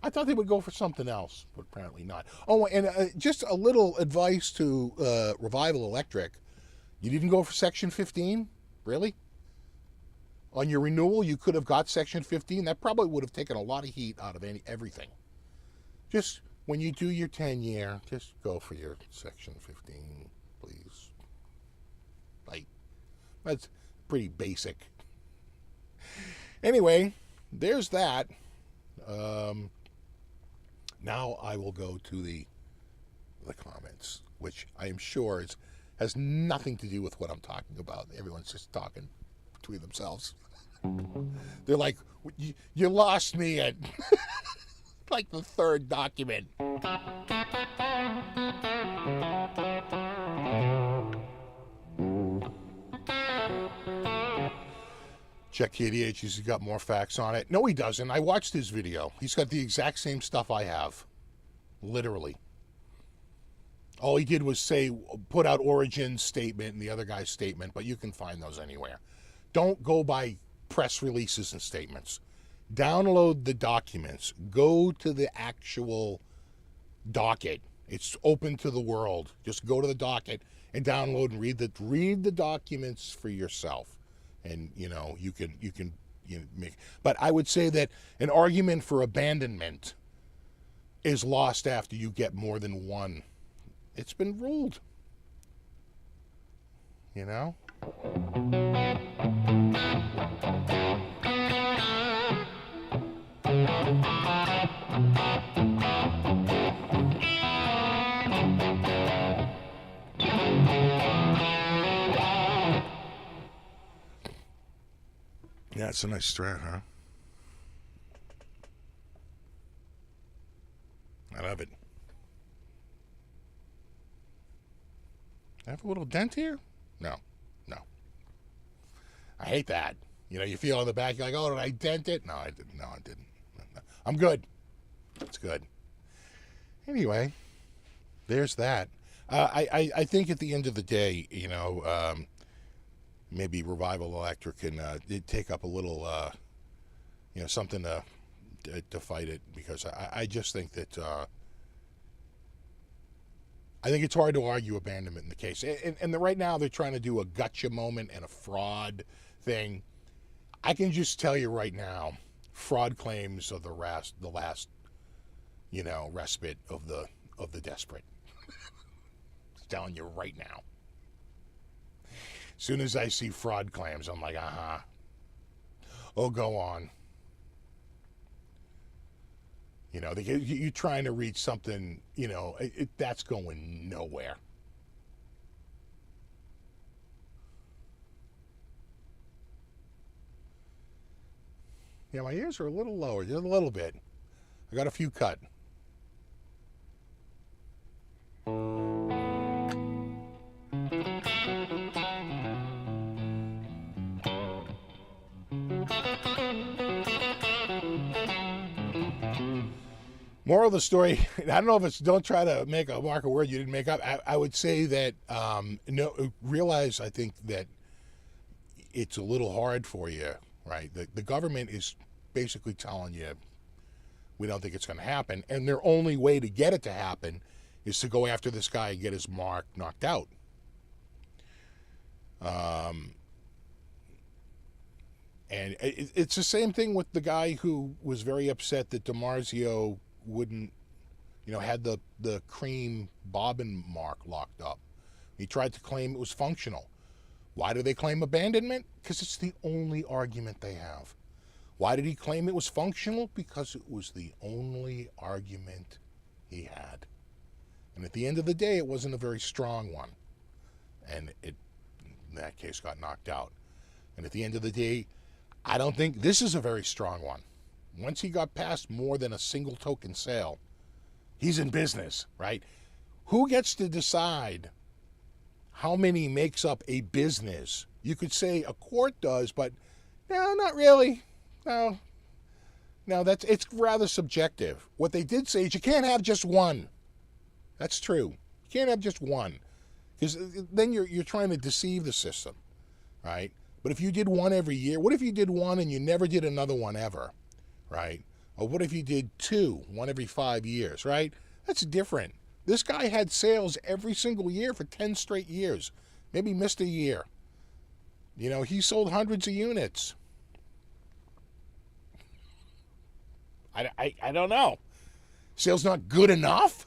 I thought they would go for something else, but apparently not. Oh, and just a little advice to Revival Electric. You didn't go for Section 15? Really? On your renewal, you could have got Section 15. That probably would have taken a lot of heat out of everything. Just when you do your 10-year, just go for your Section 15, please. Like, that's pretty basic. Anyway, there's that. Now I will go to the comments, which I am sure has nothing to do with what I'm talking about. Everyone's just talking between themselves. They're like, you lost me at like the third document. Check KDH, he's got more facts on it. No, he doesn't. I watched his video. He's got the exact same stuff I have. Literally. All he did was put out Origin's statement and the other guy's statement, but you can find those anywhere. Don't go by press releases and statements. Download the documents. Go to the actual docket It's open to the world. Just go to the docket and download and read the documents for yourself, and you can make. But I would say that an argument for abandonment is lost after you get more than one. It's been ruled. You know? Yeah, it's a nice strat, huh? I love it. I have a little dent here? No. I hate that. You feel on the back, you're like, oh, did I dent it? No, I didn't. I'm good. It's good. Anyway, there's that. I think at the end of the day, maybe Revival Electric can take up a little, something to fight it, because I just think that I think it's hard to argue abandonment in the case. And right now they're trying to do a gotcha moment and a fraud thing. I can just tell you right now, fraud claims are the last respite of the desperate. I'm telling you right now. As soon as I see fraud claims, I'm like, oh, go on. You're trying to reach something, that's going nowhere. Yeah, my ears are a little lower, just a little bit. I got a few cut. Moral of the story, I don't know if it's, don't try to make a mark a word you didn't make up. I would say that, realize, I think, that it's a little hard for you, right? The government is basically telling you, we don't think it's going to happen. And their only way to get it to happen is to go after this guy and get his mark knocked out. And it's the same thing with the guy who was very upset that DiMarzio wouldn't, had the cream bobbin mark locked up. He tried to claim it was functional. Why do they claim abandonment? Because it's the only argument they have. Why did he claim it was functional? Because it was the only argument he had. And at the end of the day, it wasn't a very strong one. And it, in that case, got knocked out. And at the end of the day, I don't think this is a very strong one. Once he got past more than a single token sale, he's in business, right? Who gets to decide how many makes up a business? You could say a court does, but no, not really. No, it's rather subjective. What they did say is you can't have just one. That's true. You can't have just one, because then you're trying to deceive the system, right? But if you did one every year, what if you did one and you never did another one ever, right? Or what if you did two, one every 5 years, right? That's different. This guy had sales every single year for 10 straight years. Maybe missed a year. He sold hundreds of units. I don't know. Sales not good enough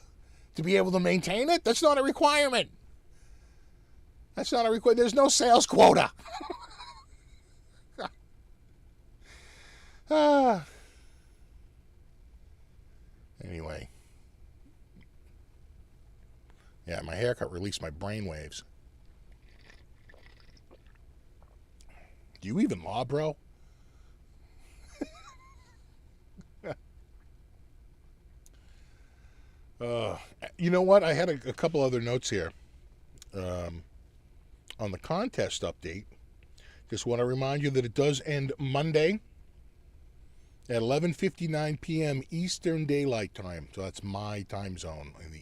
to be able to maintain it? That's not a requirement. That's not a requirement. There's no sales quota. Anyway. Yeah, my haircut released my brain waves. Do you even law, bro? You know what? I had a couple other notes here. On the contest update, just want to remind you that it does end Monday at 11:59 p.m. Eastern Daylight Time. So that's my time zone in the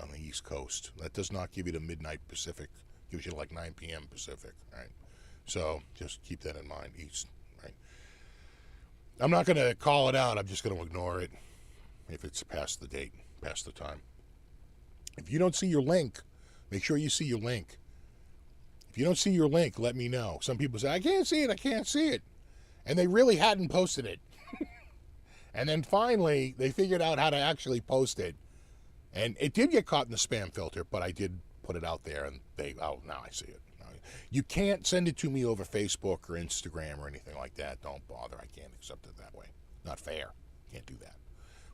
on the East Coast. That does not give you the midnight Pacific. It gives you like 9 p.m. Pacific, right? So just keep that in mind, East, right? I'm not going to call it out. I'm just going to ignore it if it's past the date, past the time. If you don't see your link, make sure you see your link. If you don't see your link, let me know. Some people say, I can't see it, I can't see it. And they really hadn't posted it. And then finally, they figured out how to actually post it. And it did get caught in the spam filter, but I did put it out there, and now I see it. You can't send it to me over Facebook or Instagram or anything like that. Don't bother. I can't accept it that way. Not fair. Can't do that.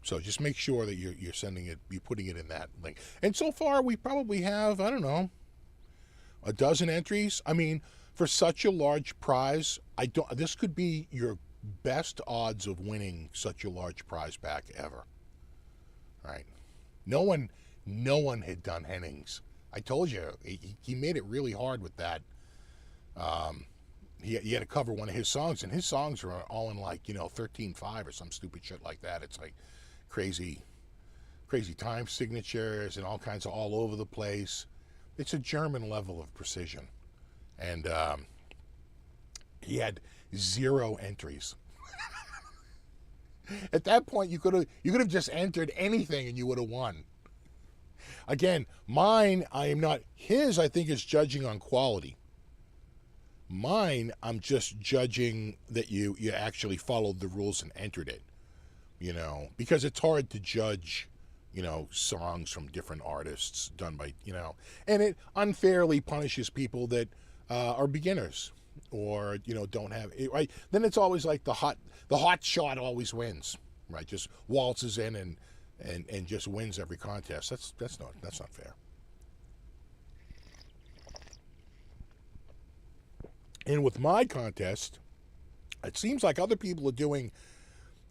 So just make sure that you're sending it, you're putting it in that link. And so far, we probably have, I don't know, a dozen entries. I mean, for such a large prize, this could be your best odds of winning such a large prize pack ever. Right? No one had done Hennings. I told you, he made it really hard with that. He had to cover one of his songs, and his songs are all in 13/5 or some stupid shit like that. It's like crazy time signatures and all kinds of all over the place. It's a German level of precision. And he had 0 entries. At that point, you could have just entered anything and you would have won. Again, mine, I am not, his I think is judging on quality. Mine, I'm just judging that you actually followed the rules and entered it. Because it's hard to judge, songs from different artists done by, and it unfairly punishes people that are beginners or, don't have it, right? Then it's always like the hot shot always wins, right? Just waltzes in and just wins every contest. That's not fair. And with my contest, it seems like other people are doing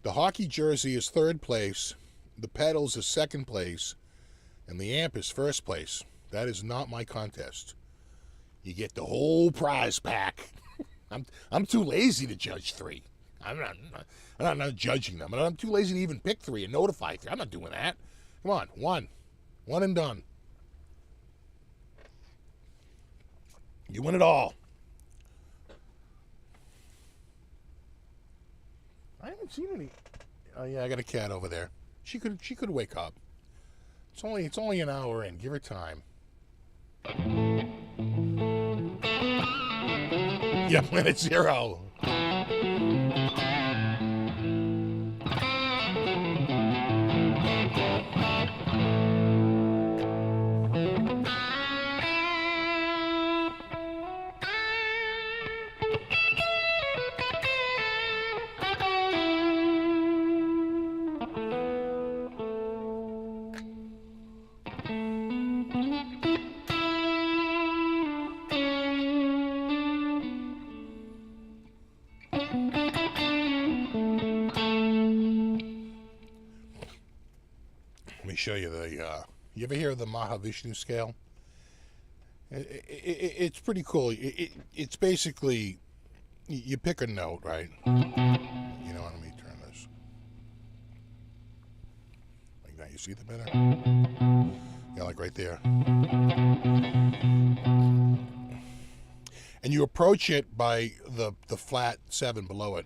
the hockey jersey is 3rd place, the pedals is 2nd place, and the amp is 1st place. That is not my contest. You get the whole prize pack. I'm too lazy to judge 3. I'm not judging them. I'm too lazy to even pick 3 and notify 3. I'm not doing that. Come on, one and done. You win it all. I haven't seen any. Oh yeah, I got a cat over there. She could wake up. It's only an hour in. Give her time. Yep, minute 0. Show you you ever hear of the Maha Vishnu scale? It's pretty cool. It's basically, you pick a note, right? Let me turn this like that. You see the better? Yeah, like right there. And you approach it by the flat 7 below it.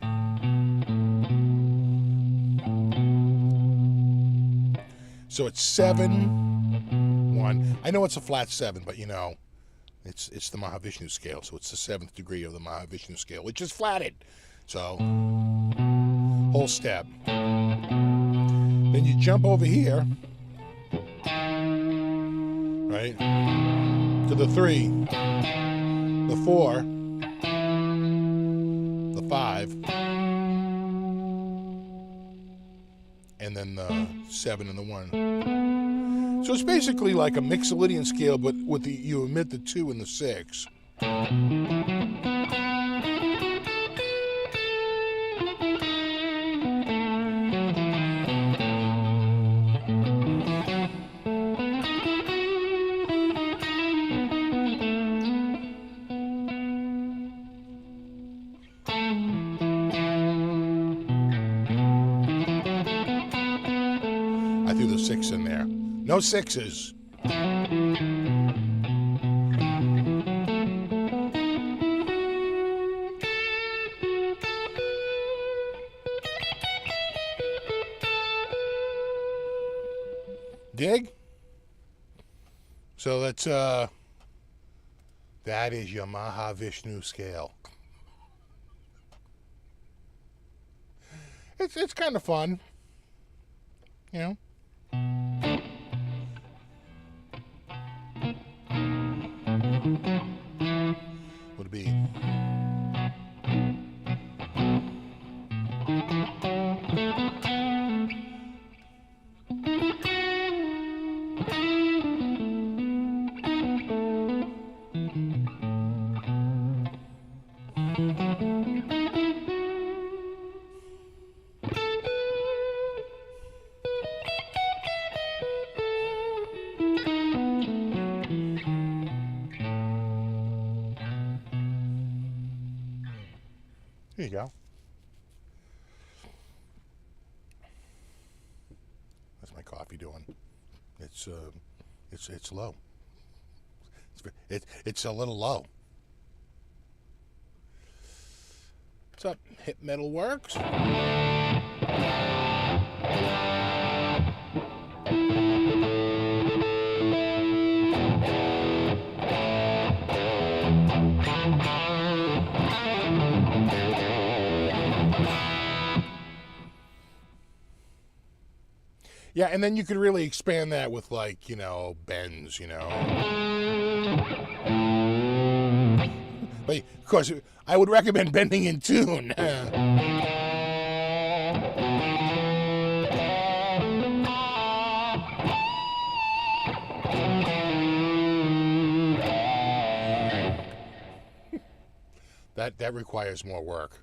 So it's 7, 1. I know it's a flat 7, but it's the Mahavishnu scale, so it's the 7th degree of the Mahavishnu scale, which is flatted. So whole step. Then you jump over here, right? To the 3, the 4, the 5, and then the 7 and the 1. So it's basically like a Mixolydian scale, but with you omit the 2 and the 6. I threw the 6 in there. No 6s. Dig? So that's that is your Maha Vishnu scale. It's kind of fun, you know. Would be. There you go. What's my coffee doing? It's low. It's a little low. What's up? Hip Metal Works. Yeah, and then you could really expand that with, like, you know, bends, you know. But, of course, I would recommend bending in tune. That requires more work.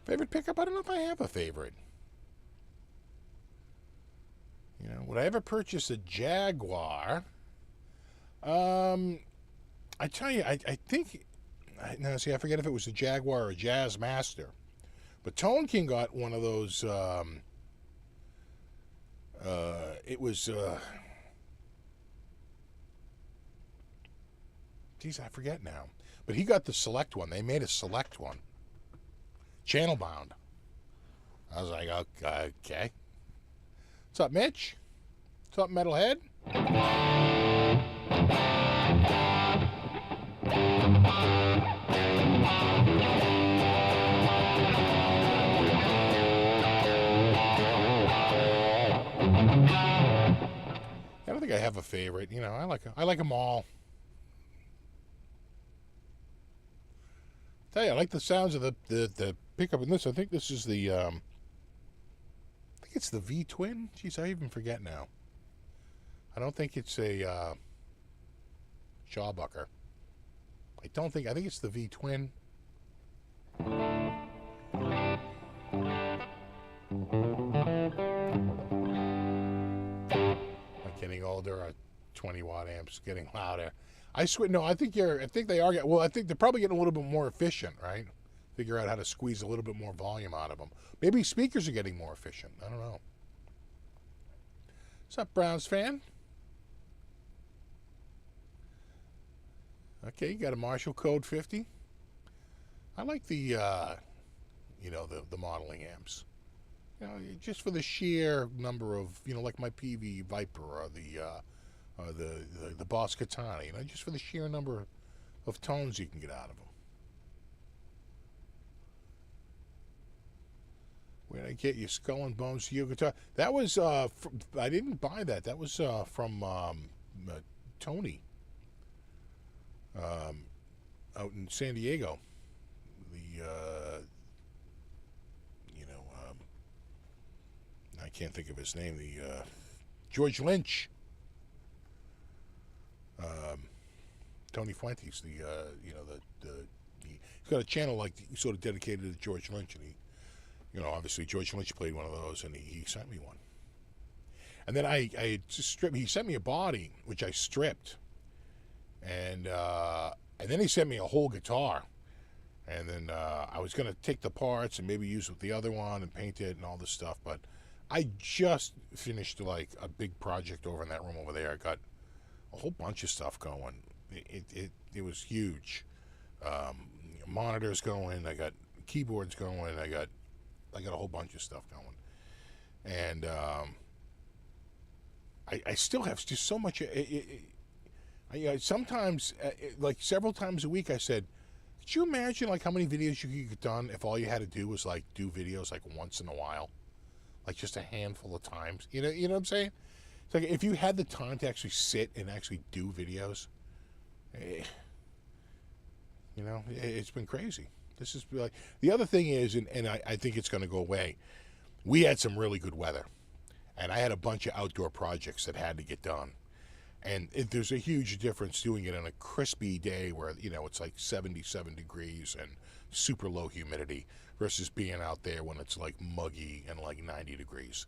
Favorite pickup? I don't know if I have a favorite. You know, would I ever purchase a Jaguar? I tell you, I think. Now, see, I forget if it was a Jaguar or a Jazz Master, but Tone King got one of those. It was. Geez, I forget now. But he got the select one. They made a select one. Channel bound. I was like, okay. What's up, Mitch? What's up, Metalhead? I don't think I have a favorite. You know, I like them all. Tell you, I like the sounds of the pickup in this. I think this is the I think it's the V twin. Jeez, I even forget now. I don't think it's a Shawbucker. I think it's the V twin. I'm getting older. 20-watt amps getting louder. I swear, no. I think they are. Well, I think they're probably getting a little bit more efficient, right? Figure out how to squeeze a little bit more volume out of them. Maybe speakers are getting more efficient. I don't know. What's up, Browns fan? Okay, you got a Marshall Code 50. I like the, you know, the modeling amps. You know, just for the sheer number of, you know, like my PV Viper or the Boss Katana, you know, just for the sheer number of tones you can get out of them. Where did I get your Skull and Bones Steel guitar? That was, I didn't buy that. That was from Tony out in San Diego. You know, I can't think of his name. George Lynch. Tony Fuentes, you know, he's got a channel like sort of dedicated to George Lynch, and he, you know, obviously George Lynch played one of those, and he sent me one. And then I just stripped. He sent me a body which I stripped, and And then he sent me a whole guitar. And then I was going to take the parts and maybe use with the other one and paint it and all this stuff. But I just finished like a big project over in that room over there. I got a whole bunch of stuff going. It was huge. Monitors going. I got keyboards going. I got a whole bunch of stuff going. And I still have just so much. I sometimes, like several times a week, I said, could you imagine like how many videos you could get done if all you had to do was like do videos like once in a while, like just a handful of times. You know what I'm saying? It's like if you had the time to actually sit and actually do videos, it's been crazy. This is like the other thing is, and I think it's going to go away. We had some really good weather, and I had a bunch of outdoor projects that had to get done. And there's a huge difference doing it on a crispy day where, it's like 77 degrees and super low humidity versus being out there when it's like muggy and like 90 degrees.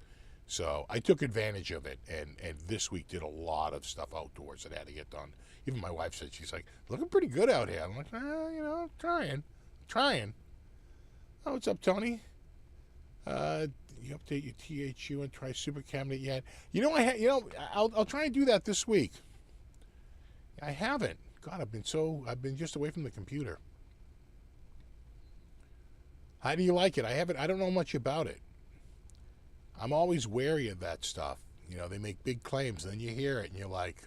So I took advantage of it, and this week did a lot of stuff outdoors that had to get done. Even my wife said, she's like, looking pretty good out here. I'm like, trying. Oh, what's up, Tony? You update your THU and try Super Cabinet yet? I'll try and do that this week. I haven't. God, I've been just away from the computer. How do you like it? I don't know much about it. I'm always wary of that stuff. They make big claims, and then you hear it, and you're like,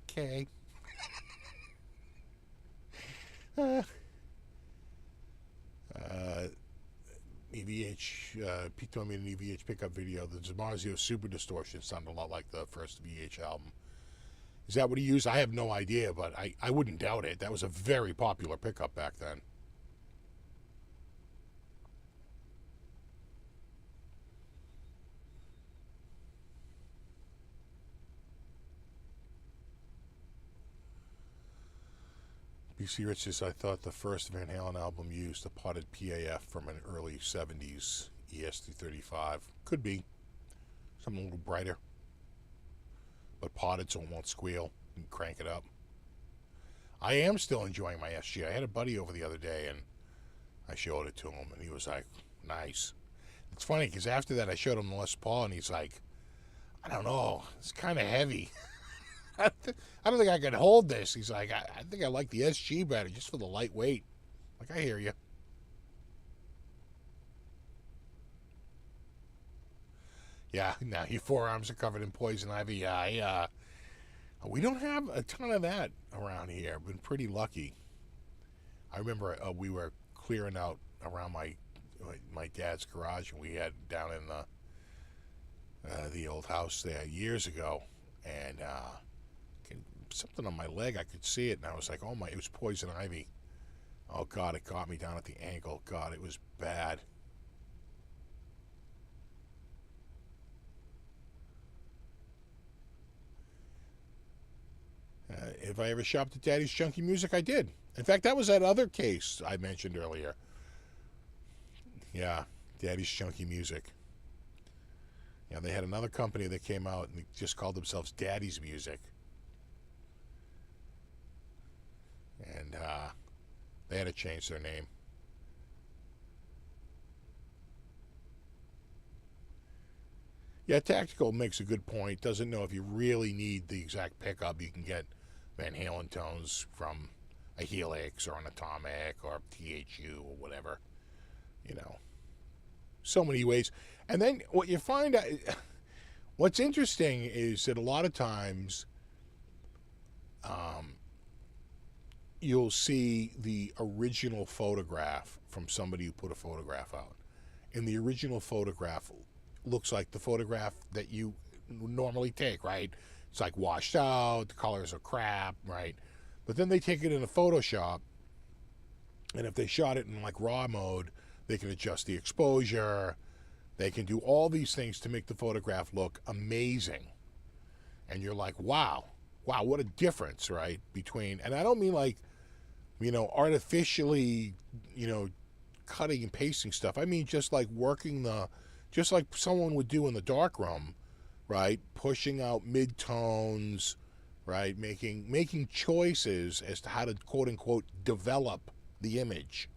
okay. Pete told me in an EVH pickup video, the Zamarzio Super Distortion sounded a lot like the first VH album. Is that what he used? I have no idea, but I wouldn't doubt it. That was a very popular pickup back then. BC Rich says, I thought the first Van Halen album used a potted PAF from an early 70s ES-335. Could be. Something a little brighter. But potted so it won't squeal. And crank it up. I am still enjoying my SG. I had a buddy over the other day, and I showed it to him, and he was like, nice. It's funny, because after that I showed him the Les Paul, and he's like, I don't know, it's kind of heavy. I don't think I could hold this. He's like, I think I like the SG better just for the lightweight. Like, I hear you. Yeah, now your forearms are covered in poison ivy. Yeah, we don't have a ton of that around here. I've been pretty lucky. I remember we were clearing out around my dad's garage, and we had down in the old house there years ago, and something on my leg, I could see it, and I was like, it was poison ivy. Oh God, it got me down at the ankle. God, it was bad. If I ever shopped at Daddy's Chunky Music, I did. In fact, that was that other case I mentioned earlier. Yeah, Daddy's Chunky Music. Yeah, they had another company that came out and they just called themselves Daddy's Music. And they had to change their name. Yeah, Tactical makes a good point. Doesn't know if you really need the exact pickup. You can get Van Halen tones from a Helix or an Atomic or THU or whatever. So many ways. And then what you find out, what's interesting is that a lot of times you'll see the original photograph from somebody who put a photograph out. And the original photograph looks like the photograph that you normally take, right? It's like washed out, the colors are crap, right? But then they take it into Photoshop, and if they shot it in like raw mode, they can adjust the exposure. They can do all these things to make the photograph look amazing. And you're like, wow, what a difference, right? Between, and I don't mean like, artificially, cutting and pasting stuff. I mean just like just like someone would do in the darkroom, right? Pushing out mid-tones, right? Making choices as to how to quote unquote develop the image.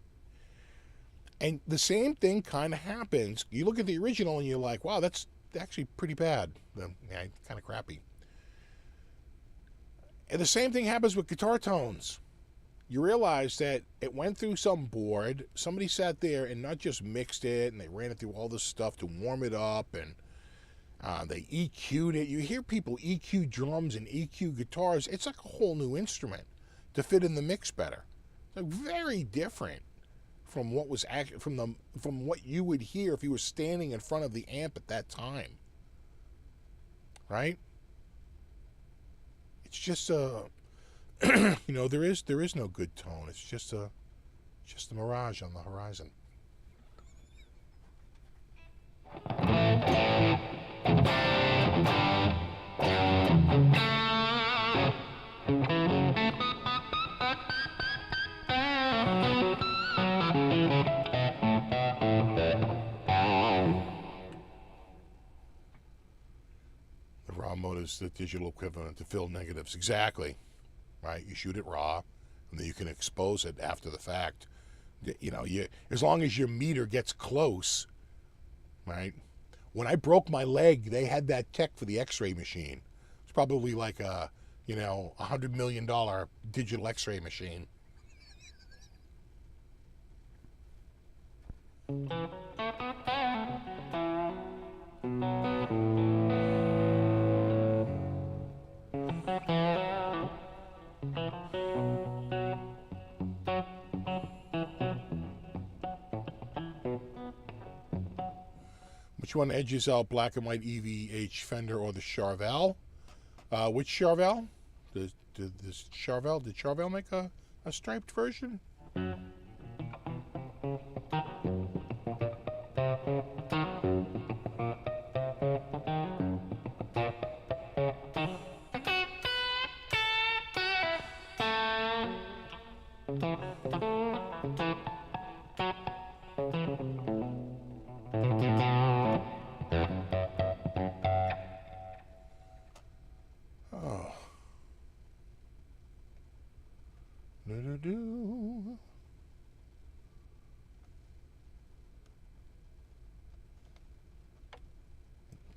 And the same thing kind of happens. You look at the original and you're like, wow, that's actually pretty bad. Yeah, kind of crappy. And the same thing happens with guitar tones. You realize that it went through some board. Somebody sat there and not just mixed it, and they ran it through all this stuff to warm it up, and they EQ'd it. You hear people EQ drums and EQ guitars. It's like a whole new instrument to fit in the mix better. It's like very different from what was from what you would hear if you were standing in front of the amp at that time, right? It's just there is no good tone. It's just a mirage on the horizon. The raw mode is the digital equivalent to fill negatives. Exactly. Right? You shoot it raw, and then you can expose it after the fact. As long as your meter gets close, right? When I broke my leg, they had that tech for the X-ray machine. It's probably like a $100 million digital X-ray machine. Which one edges out black and white EVH Fender or the Charvel? Which Charvel? Did Charvel make a striped version?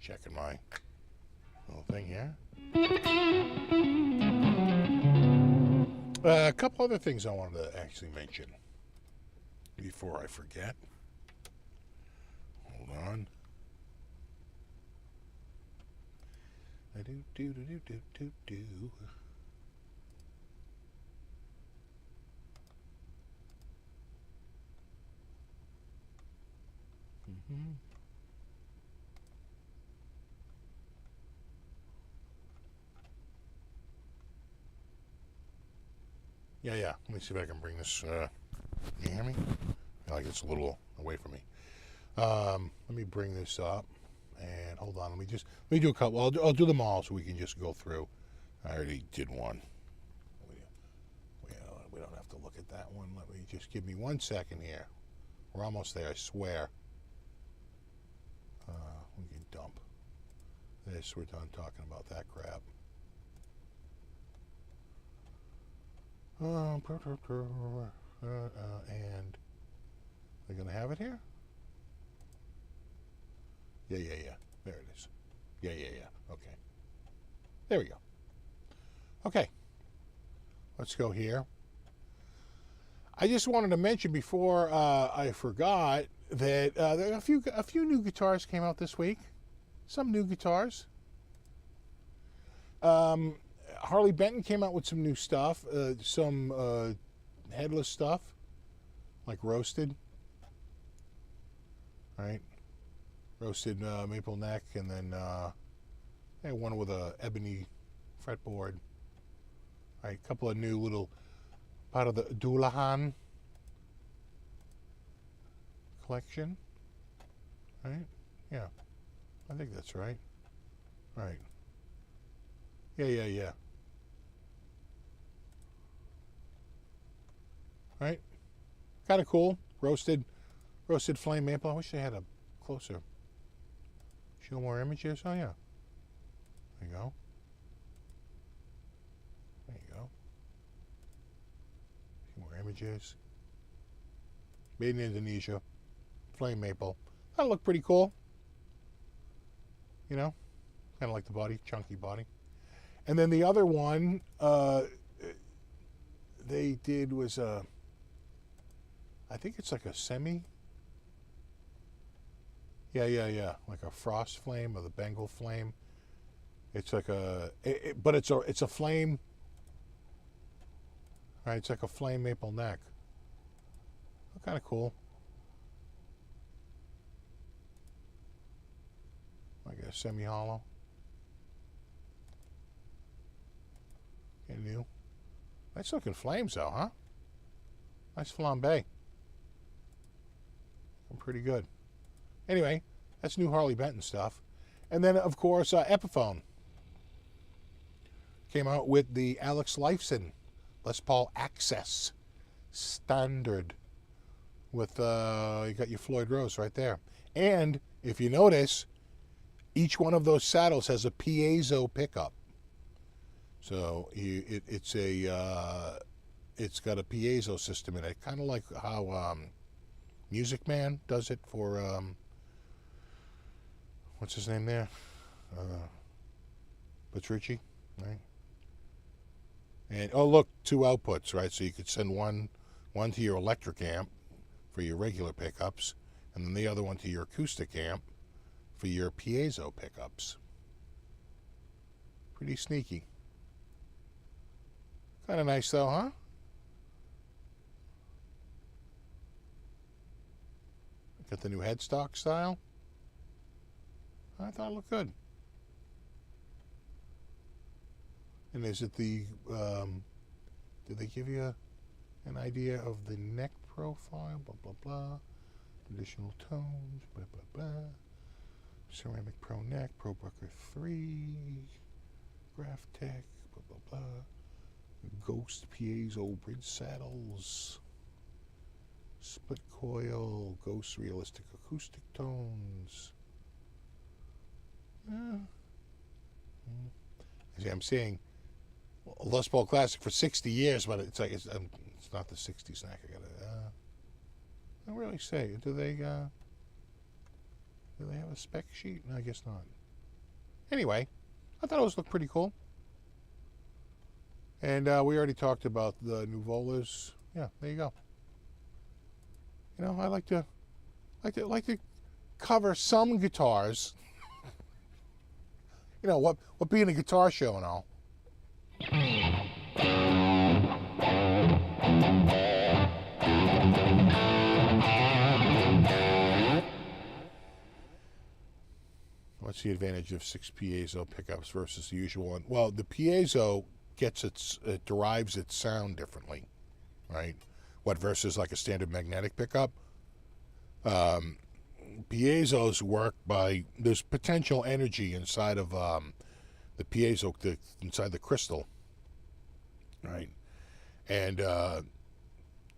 Checking my little thing here. A couple other things I wanted to actually mention before I forget. Hold on. Yeah. Let me see if I can bring this. You hear me? I feel like it's a little away from me. Let me bring this up. And hold on. Let me do a couple. I'll do them all so we can just go through. I already did one. We don't have to look at that one. Let me just give me 1 second here. We're almost there, I swear. We can dump this. We're done talking about that crap. And we're going to have it here? Yeah. There it is. Yeah. Okay. There we go. Okay. Let's go here. I just wanted to mention before I forgot that there are a few new guitars came out this week. Some new guitars. Harley Benton came out with some new stuff. Some headless stuff, like roasted. Right? Roasted maple neck, and then one with a ebony fretboard. Right, a couple of new little part of the Dullahan collection. Right? Yeah, I think that's right. Right. Yeah. Right? Kind of cool. Roasted flame maple. I wish they had a closer. Show more images. Oh yeah. There you go. images. Made in Indonesia. Flame maple. That'll look pretty cool. You know, kind of like the body, chunky body. And then the other one they did was I think it's like a semi. Yeah. Like a frost flame or the Bengal flame. It's like but it's a flame. Right, it's like a flame maple neck. Kind of cool. Like a semi-hollow. And new. Nice looking flames though, huh? Nice flambe. Pretty good. Anyway, that's new Harley Benton stuff. And then, of course, Epiphone came out with the Alex Lifeson Les Paul Access Standard with, you got your Floyd Rose right there. And, if you notice, each one of those saddles has a piezo pickup. So, it's got a piezo system in it, kind of like how Music Man does it for, what's his name there? Petrucci, right? And, oh, look, 2 outputs, right? So you could send one to your electric amp for your regular pickups, and then the other one to your acoustic amp for your piezo pickups. Pretty sneaky. Kind of nice, though, huh? Got the new headstock style. I thought it looked good. And is it the, did they give you an idea of the neck profile? Blah, blah, blah. Additional tones, blah, blah, blah. Ceramic Pro Neck, Pro Brooker 3. Graph Tech, blah, blah, blah. Ghost Piezo Bridge Saddles. Split coil, Ghost Realistic Acoustic Tones. See, I'm saying Les Paul Classic for 60 years, but it's like it's not the 60 snack. I don't really say. Do they have a spec sheet? No, I guess not. Anyway, I thought it looked pretty cool. And we already talked about the Nuvolas. Yeah, there you go. You know, I like to cover some guitars. You know, what being a guitar show and all. What's the advantage of 6 piezo pickups versus the usual one? Well, the piezo derives its sound differently, right? What versus like a standard magnetic pickup? Piezos work by, there's potential energy inside of the piezo, inside the crystal, right? And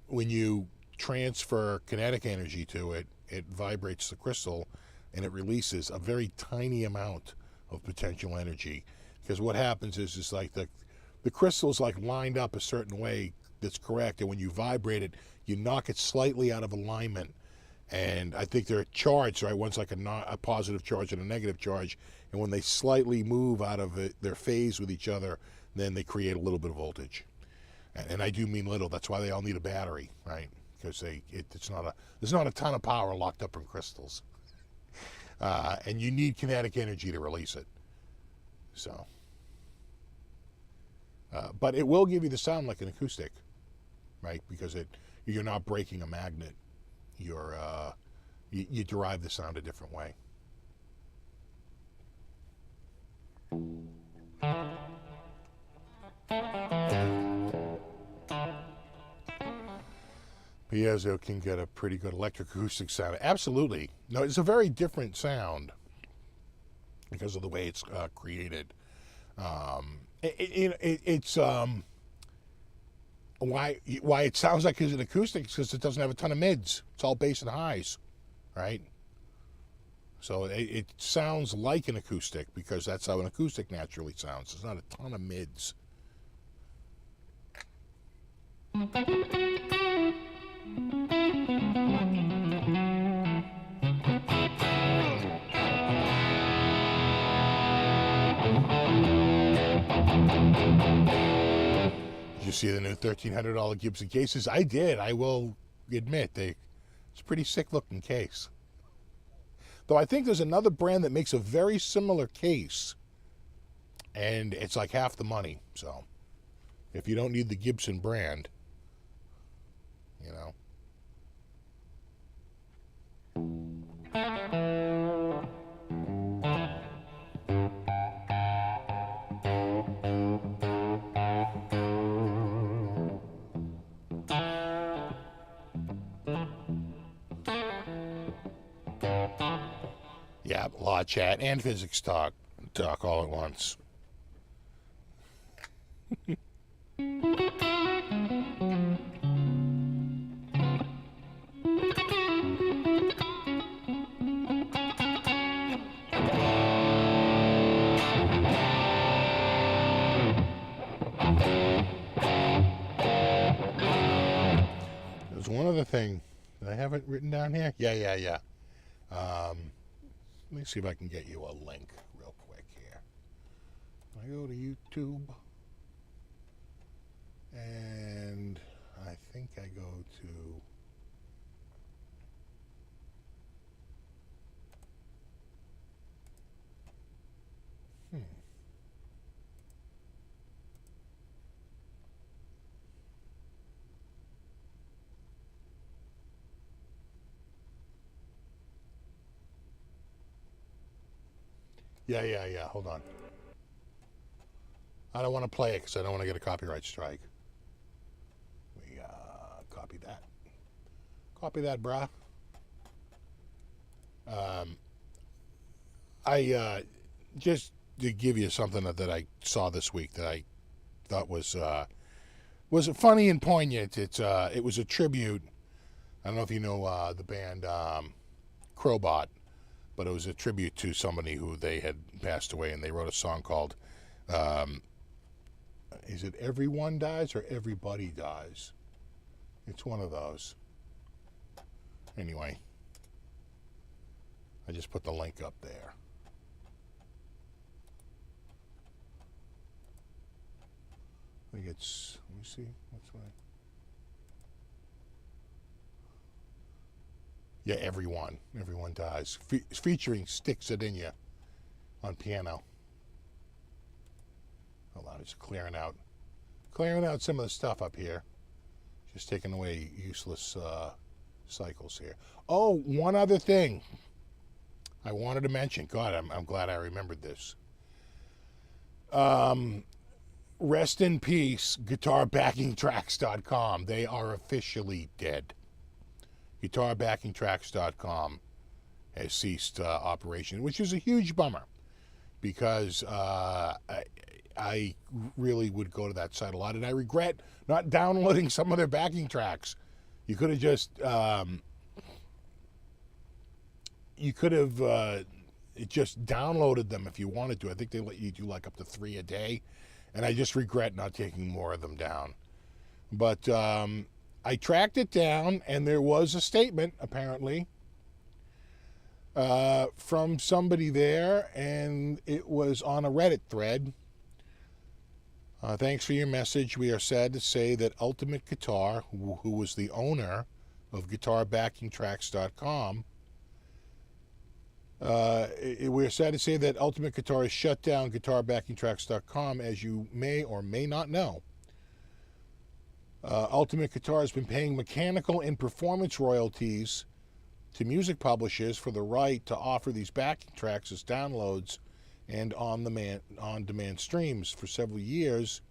when you transfer kinetic energy to it, it vibrates the crystal and it releases a very tiny amount of potential energy. Because what happens is like the crystal's like lined up a certain way that's correct, and when you vibrate it, you knock it slightly out of alignment. And I think they're charged, right? One's like a positive charge and a negative charge. And when they slightly move out of their phase with each other, then they create a little bit of voltage. And I do mean little. That's why they all need a battery, right? Because there's not a ton of power locked up in crystals. And you need kinetic energy to release it. So, but it will give you the sound like an acoustic, right? Because you're not breaking a magnet. You derive the sound a different way. Piezo can get a pretty good electric acoustic sound. Absolutely. No, it's a very different sound because of the way it's created. It's why it sounds like it's an acoustic is because it doesn't have a ton of mids. It's all bass and highs, right? So it sounds like an acoustic because that's how an acoustic naturally sounds. There's not a ton of mids. see the new $1,300 Gibson cases? I did. I will admit it's a pretty sick looking case. Though I think there's another brand that makes a very similar case, and it's like half the money. So if you don't need the Gibson brand, you know. Yeah, law chat and physics talk all at once. There's one other thing that I haven't written down here. Yeah. Let me see if I can get you a link real quick here. I go to YouTube, and I think I go to... Yeah. Hold on. I don't want to play it because I don't want to get a copyright strike. We copy that. Copy that, brah. I just to give you something that I saw this week that I thought was funny and poignant. It was a tribute. I don't know if you know the band Crowbot, but it was a tribute to somebody who they had passed away, and they wrote a song called, is it Everyone Dies or Everybody Dies? It's one of those. Anyway, I just put the link up there. I think it's, let me see, what's right? Yeah, Everyone Dies. Featuring Sticks It In Ya on piano. Hold on, just clearing out some of the stuff up here. Just taking away useless cycles here. Oh, one other thing I wanted to mention. God, I'm glad I remembered this. Rest in peace, GuitarBackingTracks.com. They are officially dead. GuitarBackingTracks.com has ceased operation, which is a huge bummer because I really would go to that site a lot, and I regret not downloading some of their backing tracks. You could have just just downloaded them if you wanted to. I think they let you do like up to 3 a day, and I just regret not taking more of them down. But I tracked it down, and there was a statement, apparently, from somebody there, and it was on a Reddit thread. Thanks for your message. We are sad to say that Ultimate Guitar, who was the owner of GuitarBackingTracks.com, we're sad to say that Ultimate Guitar has shut down GuitarBackingTracks.com, as you may or may not know. Ultimate Guitar has been paying mechanical and performance royalties to music publishers for the right to offer these backing tracks as downloads and on-demand streams. For several years,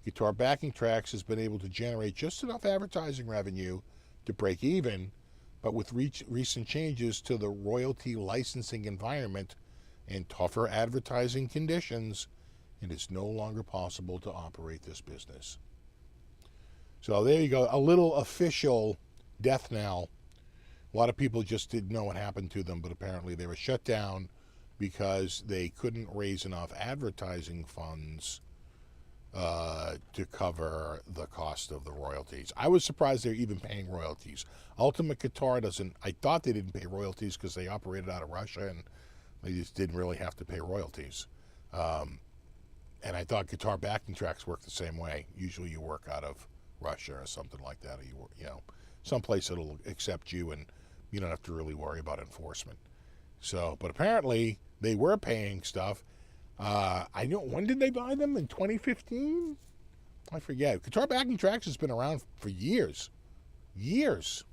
Guitar Backing Tracks has been able to generate just enough advertising revenue to break even, but with recent changes to the royalty licensing environment and tougher advertising conditions, it is no longer possible to operate this business. So there you go, a little official death knell. A lot of people just didn't know what happened to them, but apparently they were shut down because they couldn't raise enough advertising funds to cover the cost of the royalties. I was surprised they were even paying royalties. Ultimate Guitar doesn't, I thought they didn't pay royalties because they operated out of Russia and they just didn't really have to pay royalties. And I thought guitar backing tracks work the same way. Usually you work out of Russia or something like that, or you know, someplace that'll accept you and you don't have to really worry about enforcement. So, but apparently they were paying stuff. I know, when did they buy them? In 2015? I forget. Guitar backing tracks has been around for years. Years.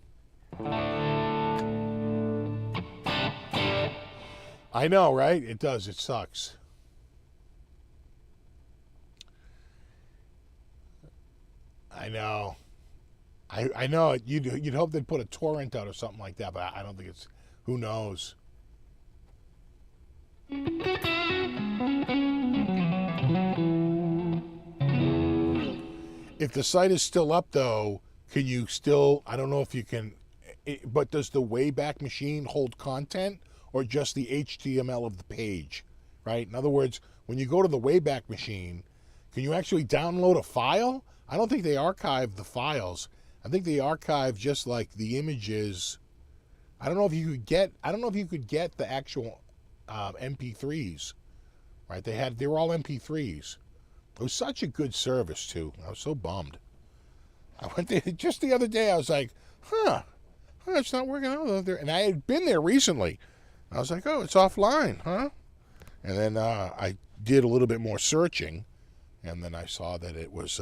I know, right? It does. It sucks. I know. I know. You'd hope they'd put a torrent out or something like that, but I don't think it's... Who knows? If the site is still up, though, can you still... I don't know if you can... But does the Wayback Machine hold content or just the HTML of the page, right? In other words, when you go to the Wayback Machine, can you actually download a file? I don't think they archive the files. I think they archive just like the images. I don't know if you could get the actual MP3s, right? They were all MP3s. It was such a good service too. I was so bummed. I went there just the other day. I was like, it's not working out there. And I had been there recently. I was like, oh, it's offline, huh? And then I did a little bit more searching, and then I saw that it was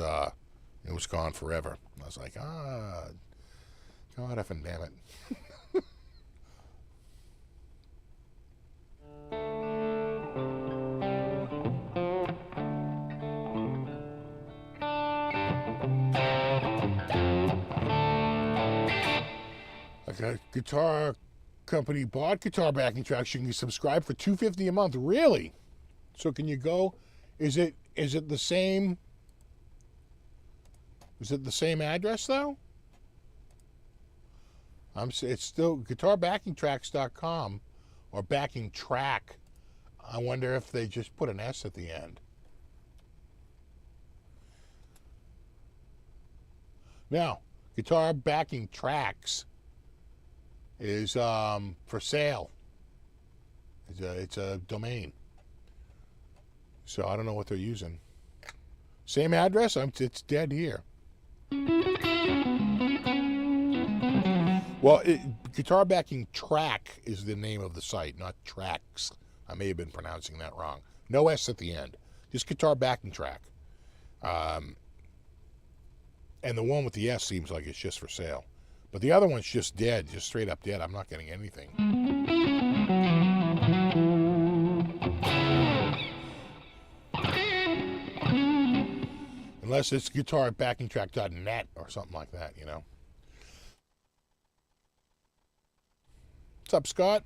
gone forever. I was like, God effing damn it. Like a guitar company bought guitar backing tracks. You can subscribe for $2.50 a month. Really? So can you go? Is it the same? Is it the same address though? It's still guitarbackingtracks.com or backing track. I wonder if they just put an S at the end. Now, guitar backing tracks is for sale. It's a domain. So I don't know what they're using. Same address. It's dead here. Well, Guitar Backing Track is the name of the site, not Tracks. I may have been pronouncing that wrong. No S at the end. Just Guitar Backing Track. And the one with the S seems like it's just for sale. But the other one's just dead, just straight up dead. I'm not getting anything. Unless it's guitarbackingtrack.net or something like that, you know. What's up, Scott?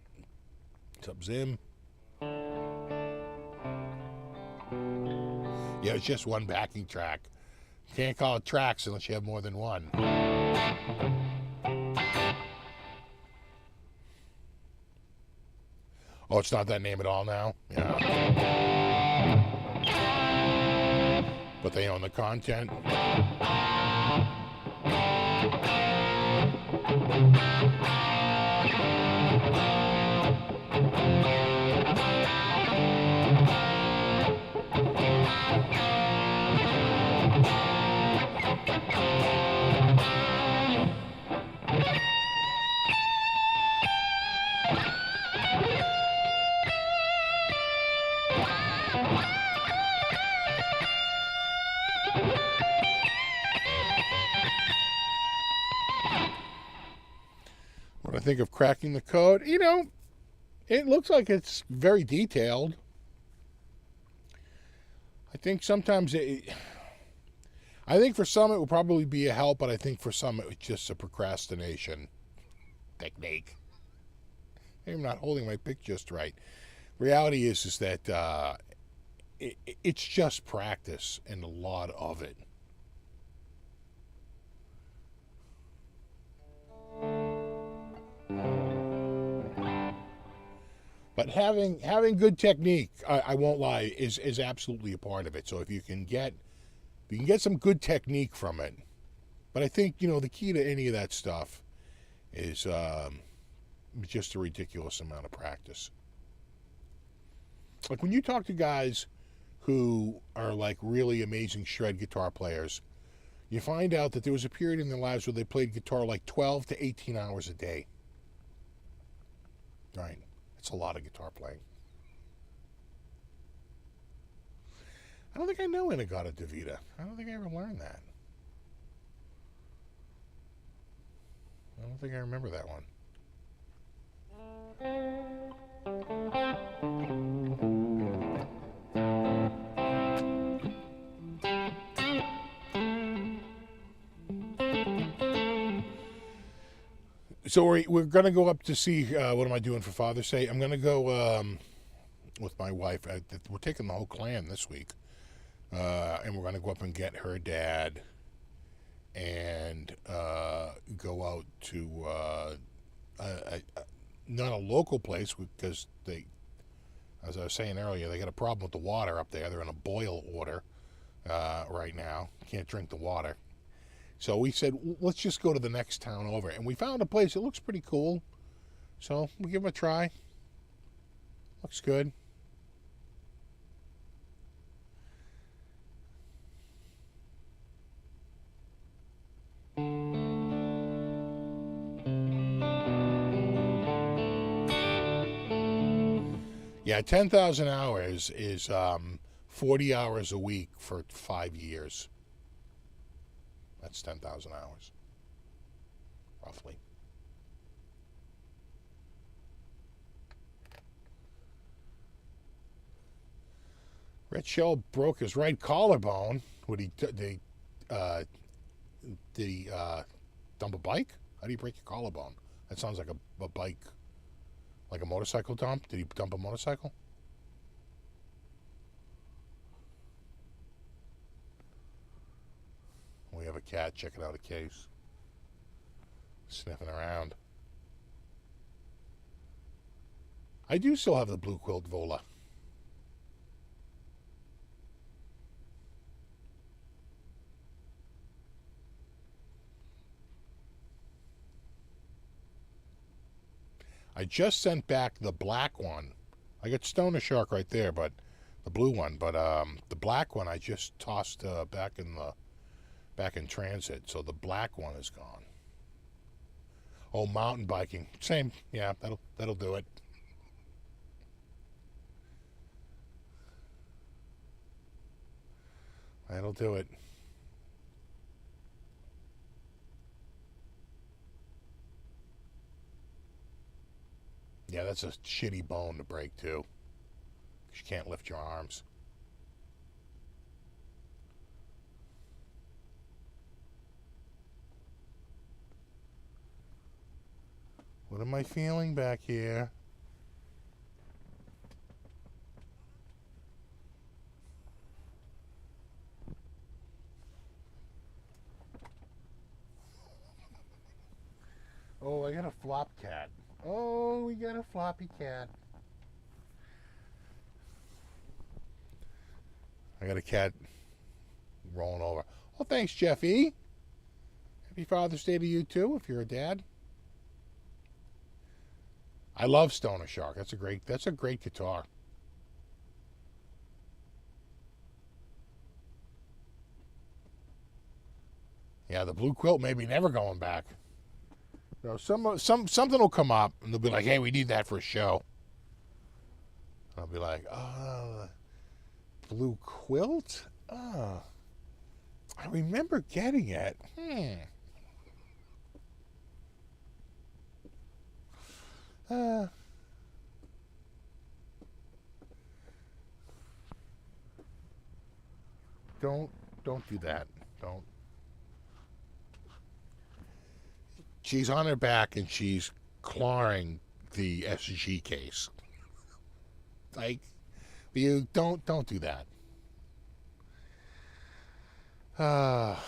What's up, Zim? Yeah, it's just one backing track. Can't call it tracks unless you have more than one. Oh, it's not that name at all now? Yeah. But they own the content. When I think of cracking the code, you know, it looks like it's very detailed. I think sometimes I think for some it will probably be a help, but I think for some it's just a procrastination technique. I'm not holding my pick just right. Reality is that it's just practice and a lot of it. But having good technique, I won't lie, is absolutely a part of it. So if you can get some good technique from it, but I think, you know, the key to any of that stuff is just a ridiculous amount of practice. Like when you talk to guys who are like really amazing shred guitar players, you find out that there was a period in their lives where they played guitar like 12 to 18 hours a day. Right. It's a lot of guitar playing. I don't think I know Inagata Devita. I don't think I ever learned that. I don't think I remember that one. So we're going to go up to see, what am I doing for Father's Day? I'm going to go with my wife. We're taking the whole clan this week. And we're going to go up and get her dad and go out to not a local place because they, as I was saying earlier, they got a problem with the water up there. They're in a boil order right now. Can't drink the water. So we said, let's just go to the next town over. And we found a place. It looks pretty cool. So we'll give it a try. Looks good. Yeah, 10,000 hours is 40 hours a week for 5 years. That's 10,000 hours, roughly. Red Shell broke his right collarbone. Did he dump a bike? How do you break your collarbone? That sounds like a bike, like a motorcycle dump. Did he dump a motorcycle? We have a cat checking out a case, sniffing around. I do still have the blue quilt vola. I just sent back the black one. I got Stoner Shark right there, but the blue one. But the black one I just tossed back in transit, so the black one is gone. Oh, mountain biking, same. Yeah, that'll do it. That'll do it. Yeah, that's a shitty bone to break too. 'Cause you can't lift your arms. What am I feeling back here? Oh, I got a flop cat. Oh, we got a floppy cat. I got a cat rolling over. Oh, thanks, Jeffy. Happy Father's Day to you too, if you're a dad. I love Stoner Shark. That's a great guitar. Yeah, the blue quilt may be never going back. So something will come up and they'll be like, "Hey, we need that for a show." And I'll be like, blue quilt? Oh, I remember getting it. Don't do that. Don't. She's on her back and she's clawing the SG case. Like, you don't do that. What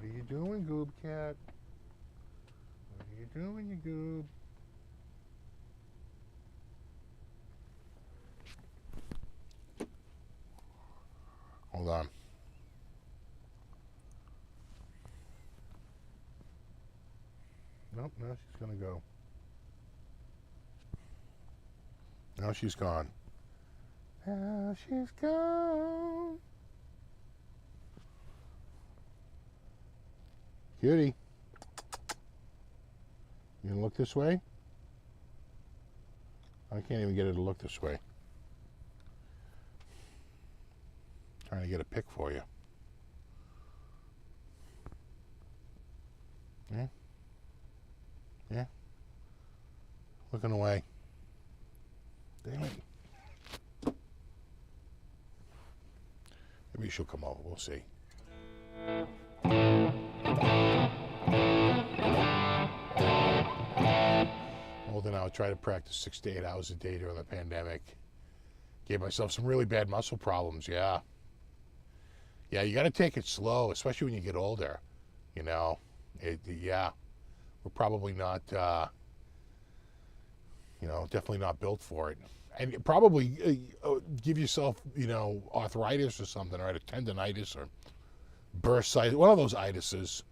are you doing, Goob Cat? What are you doing, you goob? Hold on. Nope, now she's going to go. Now she's gone. Now she's gone. Cutie. You gonna look this way? I can't even get her to look this way. Trying to get a pic for you. Yeah? Yeah? Looking away. Damn it. Maybe she'll come over. We'll see. Older now, I try to practice 6 to 8 hours a day during the pandemic. Gave myself some really bad muscle problems, yeah. Yeah, you got to take it slow, especially when you get older. You know, yeah, we're probably not, you know, definitely not built for it. And probably give yourself, you know, arthritis or something, right? A tendonitis or bursitis, one of those itises.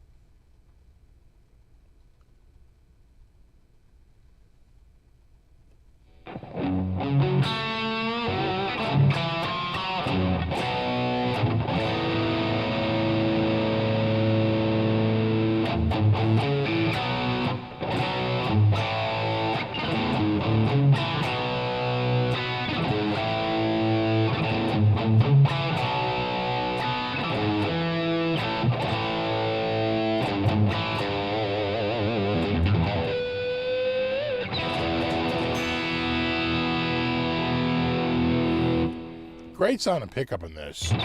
Great sound and pickup in this. Like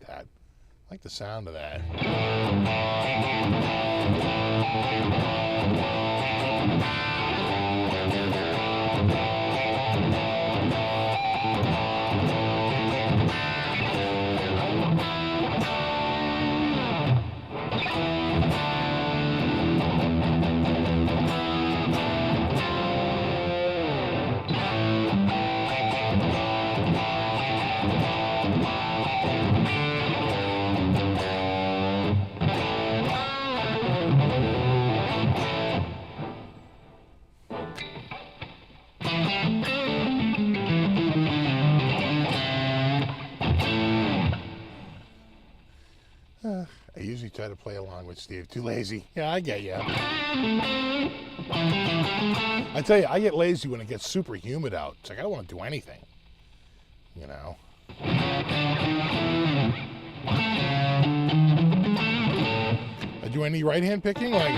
that. I like the sound of that. I usually try to play along with Steve. Too lazy. Yeah, I get you. I tell you, I get lazy when it gets super humid out. It's like I don't want to do anything. You know. I do any right-hand picking? Like,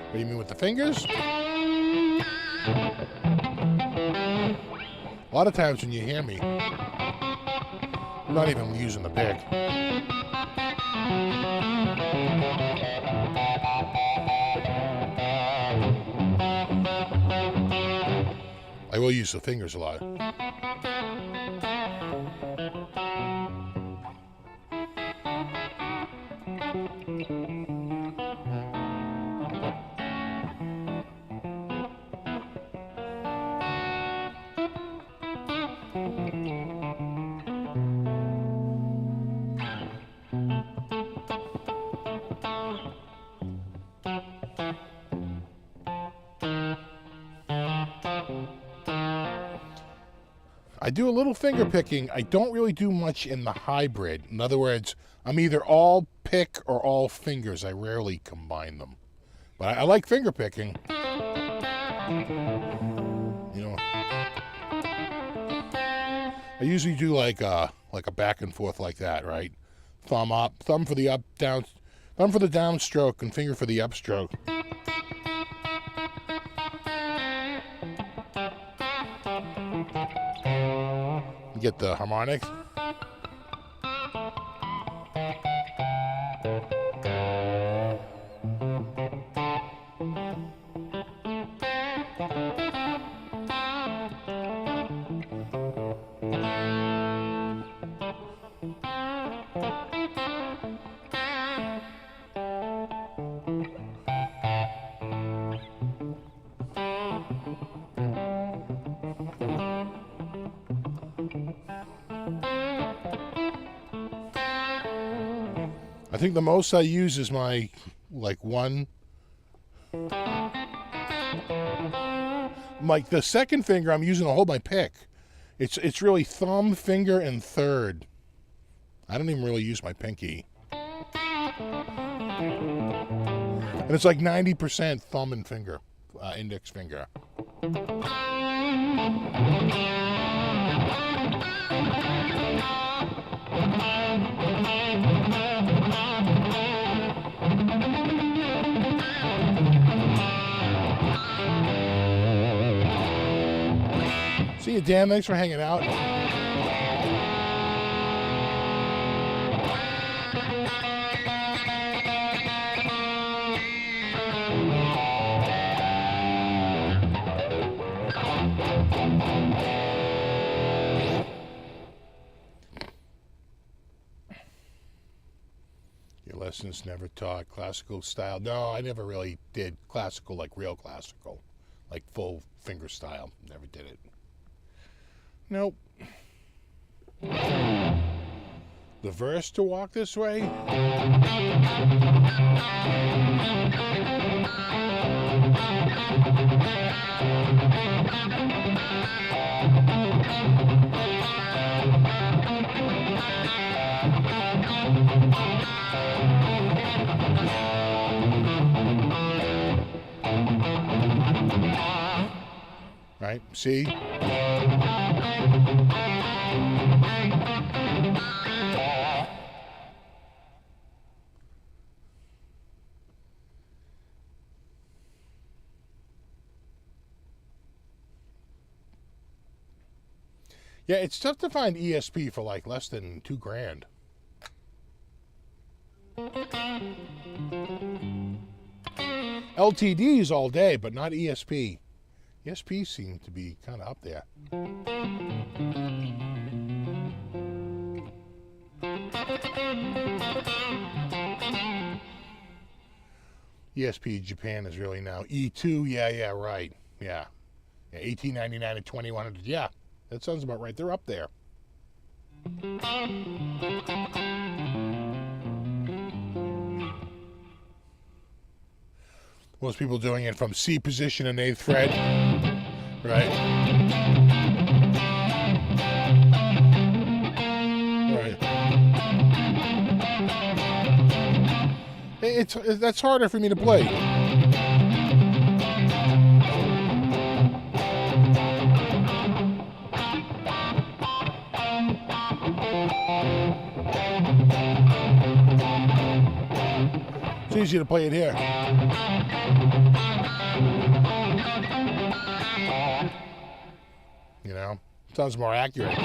what do you mean with the fingers? A lot of times when you hear me, I'm not even using the pick. I will use the fingers a lot. I do a little finger picking. I don't really do much in the hybrid. In other words, I'm either all pick or all fingers. I rarely combine them. But I like finger picking. You know, I usually do like a back and forth like that, right? Thumb up, thumb for the up, down, thumb for the downstroke, and finger for the upstroke. Get the harmonics. I think the most I use is my, like, one. Like, the second finger I'm using to hold my pick. It's really thumb, finger, and third. I don't even really use my pinky. And it's like 90% thumb and finger, index finger. See you, Dan. Thanks for hanging out. Your lessons never taught classical style. No, I never really did classical, like real classical, like full finger style. Never did it. Nope. The verse to walk this way? Right? See? Yeah, it's tough to find ESP for like less than $2,000. LTDs all day, but not ESP. ESP seem to be kind of up there. ESP Japan is really now E2. Yeah, right. Yeah, $18.99 and $2,100. Yeah, that sounds about right. They're up there. Most people doing it from C position and 8th fret, right? Right. That's harder for me to play. It's easy to play it here. You know, sounds more accurate.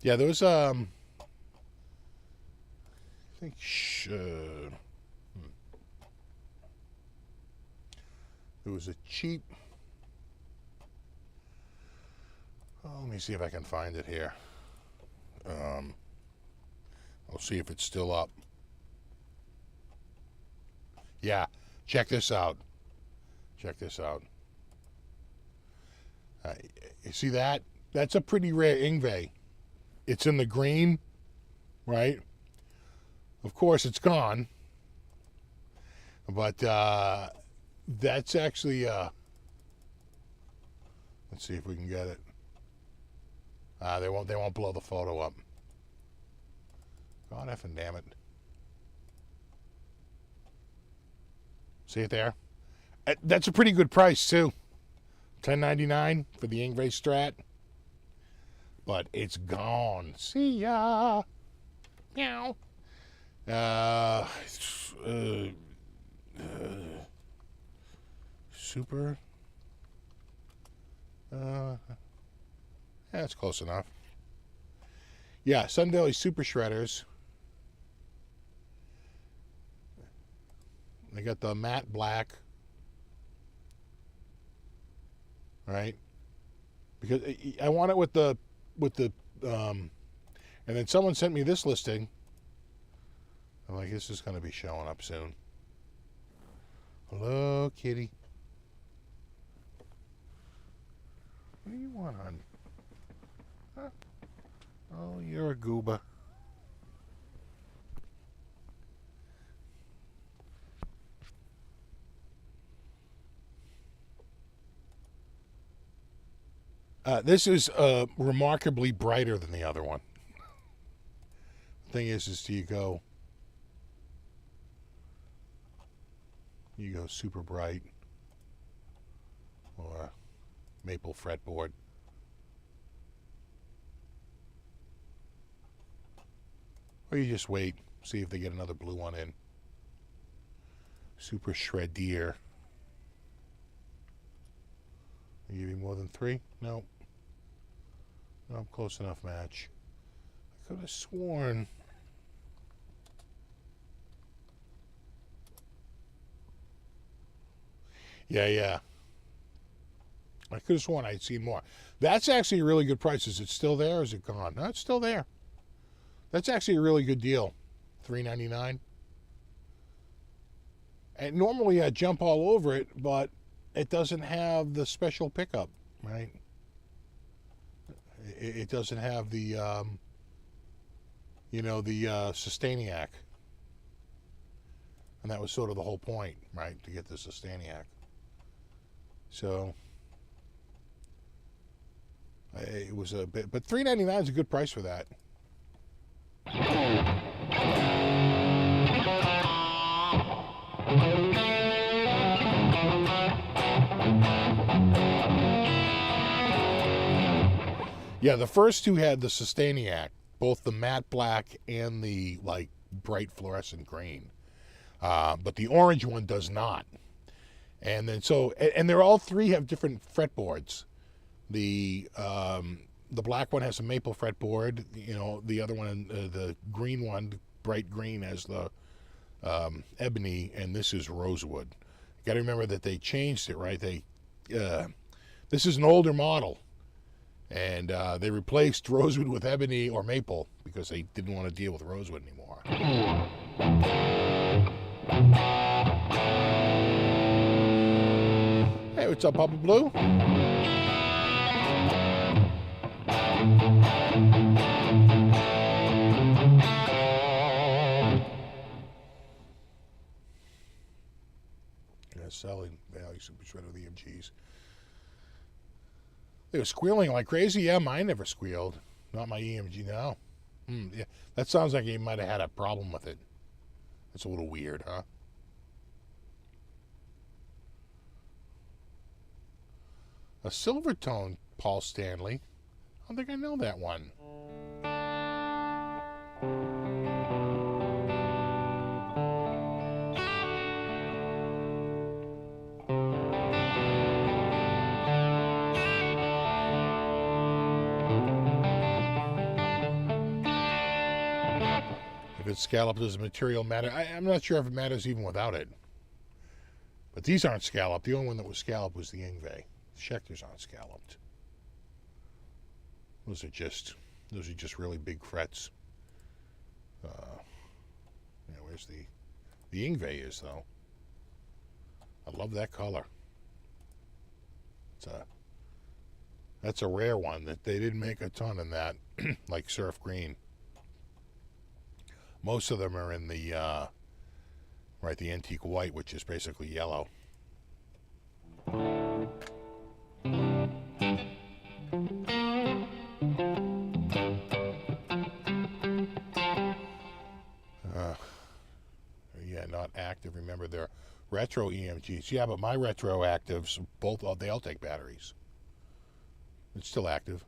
Yeah, there was I think there was a cheap. Oh, let me see if I can find it here. I'll see if it's still up. Yeah, check this out. Check this out. You see that? That's a pretty rare Yngwie. It's in the green, right? Of course, it's gone. But that's actually, let's see if we can get it. They won't blow the photo up. God effing damn it. See it there? That's a pretty good price too. $10.99 for the Yngwie Strat. But it's gone. See ya. Meow. Super. That's close enough. Yeah, Sun Daily Super Shredders. They got the matte black. Right? Because I want it with the and then someone sent me this listing. I'm like, this is going to be showing up soon. Hello, kitty. What do you want, hon? Huh? Oh, you're a gooba. This is remarkably brighter than the other one. The thing is do you go super bright or maple fretboard. Or you just wait, see if they get another blue one in. Super Shreddier. You give me more than 3? No. No, close enough match. I could have sworn. Yeah. I could have sworn I'd seen more. That's actually a really good price. Is it still there or is it gone? No, it's still there. That's actually a really good deal. $3.99. And normally I jump all over it, but it doesn't have the special pickup, right? It doesn't have the, Sustainiac. And that was sort of the whole point, right? To get the Sustainiac. So it was a bit, but $3.99 is a good price for that. Yeah, the first two had the Sustainiac, both the matte black and the bright fluorescent green. But the orange one does not. And then and they're all three have different fretboards. The black one has a maple fretboard. The other one, the green one, bright green, has the ebony, and this is rosewood. You got to remember that they changed it, right? This is an older model, and they replaced rosewood with ebony or maple because they didn't want to deal with rosewood anymore. Hey, what's up, Papa Blue? Selling value super shredder with EMGs. They were squealing like crazy. Yeah, mine never squealed. Not my EMG now. Yeah, that sounds like you might have had a problem with it. That's a little weird, huh? A silver tone, Paul Stanley. I don't think I know that one. If it's scalloped, does the material matter? I'm not sure if it matters even without it. But these aren't scalloped. The only one that was scalloped was the Yngwie. Schecters aren't scalloped. Those are just really big frets. Where's the Yngwie is though? I love that color. That's a rare one that they didn't make a ton in that, like surf green. Most of them are in the the antique white, which is basically yellow. Not active. Remember, they're retro EMGs. Yeah, but my retro actives, they all take batteries. It's still active.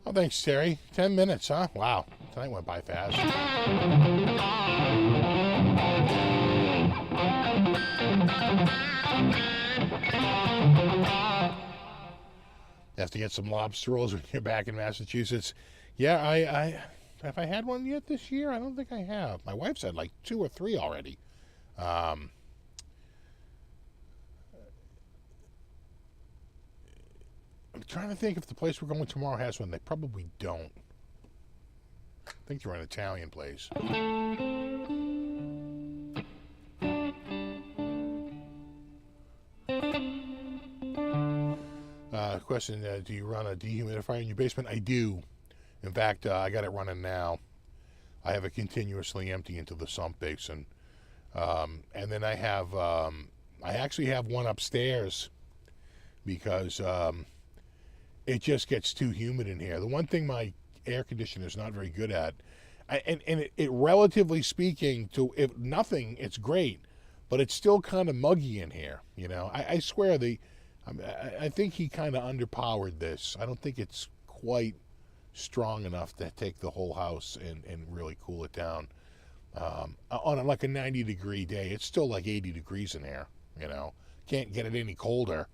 Oh, thanks, Terry. 10 minutes, huh? Wow. Tonight went by fast. You have to get some lobster rolls when you're back in Massachusetts. Yeah, I have I had one yet this year? I don't think I have. My wife's had like 2 or 3 already. I'm trying to think if the place we're going tomorrow has one. They probably don't. I think they're an Italian place. Question, do you run a dehumidifier in your basement? I do. In fact, I got it running now. I have it continuously empty into the sump basin. And then I actually have one upstairs because it just gets too humid in here. The one thing my air conditioner is not very good at, and it relatively speaking, to if nothing, it's great, but it's still kind of muggy in here. You know, I swear I think he kind of underpowered this. I don't think it's quite strong enough to take the whole house and really cool it down. On like a 90-degree day, it's still like 80 degrees in here. You know, can't get it any colder,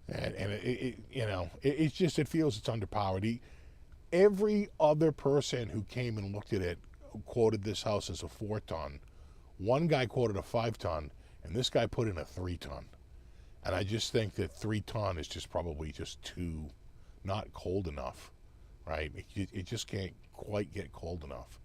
and it just, it feels it's underpowered. Every other person who came and looked at it quoted this house as a 4-ton. One guy quoted a 5-ton, and this guy put in a 3-ton. And I just think that 3-ton is just probably just too not cold enough, right? It just can't quite get cold enough.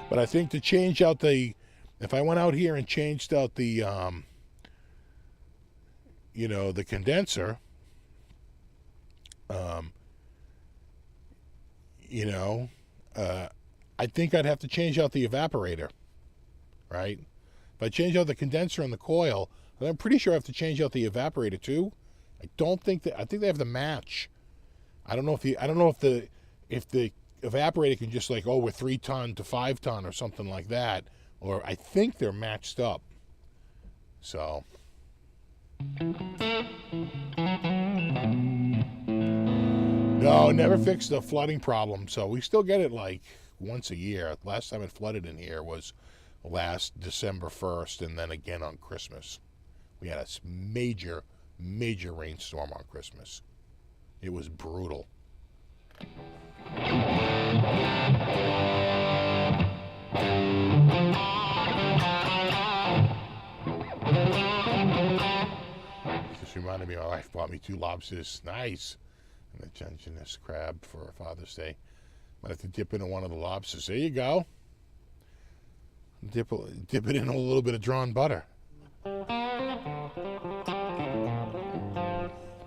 But I think to change out if I went out here and changed out the, the condenser, I think I'd have to change out the evaporator, right? If I change out the condenser and the coil, I'm pretty sure I have to change out the evaporator too. I think they have to match. I don't know if the evaporator can just like, we're 3-ton to 5-ton or something like that, or I think they're matched up. So. No, never fixed the flooding problem. So we still get it like once a year. Last time it flooded in here was last December 1st, and then again on Christmas. We had a major, major rainstorm on Christmas. It was brutal. Just reminded me, my wife bought me 2 lobsters. Nice. And a Dungeness crab for Father's Day. Might have to dip into one of the lobsters. There you go. Dip it in a little bit of drawn butter.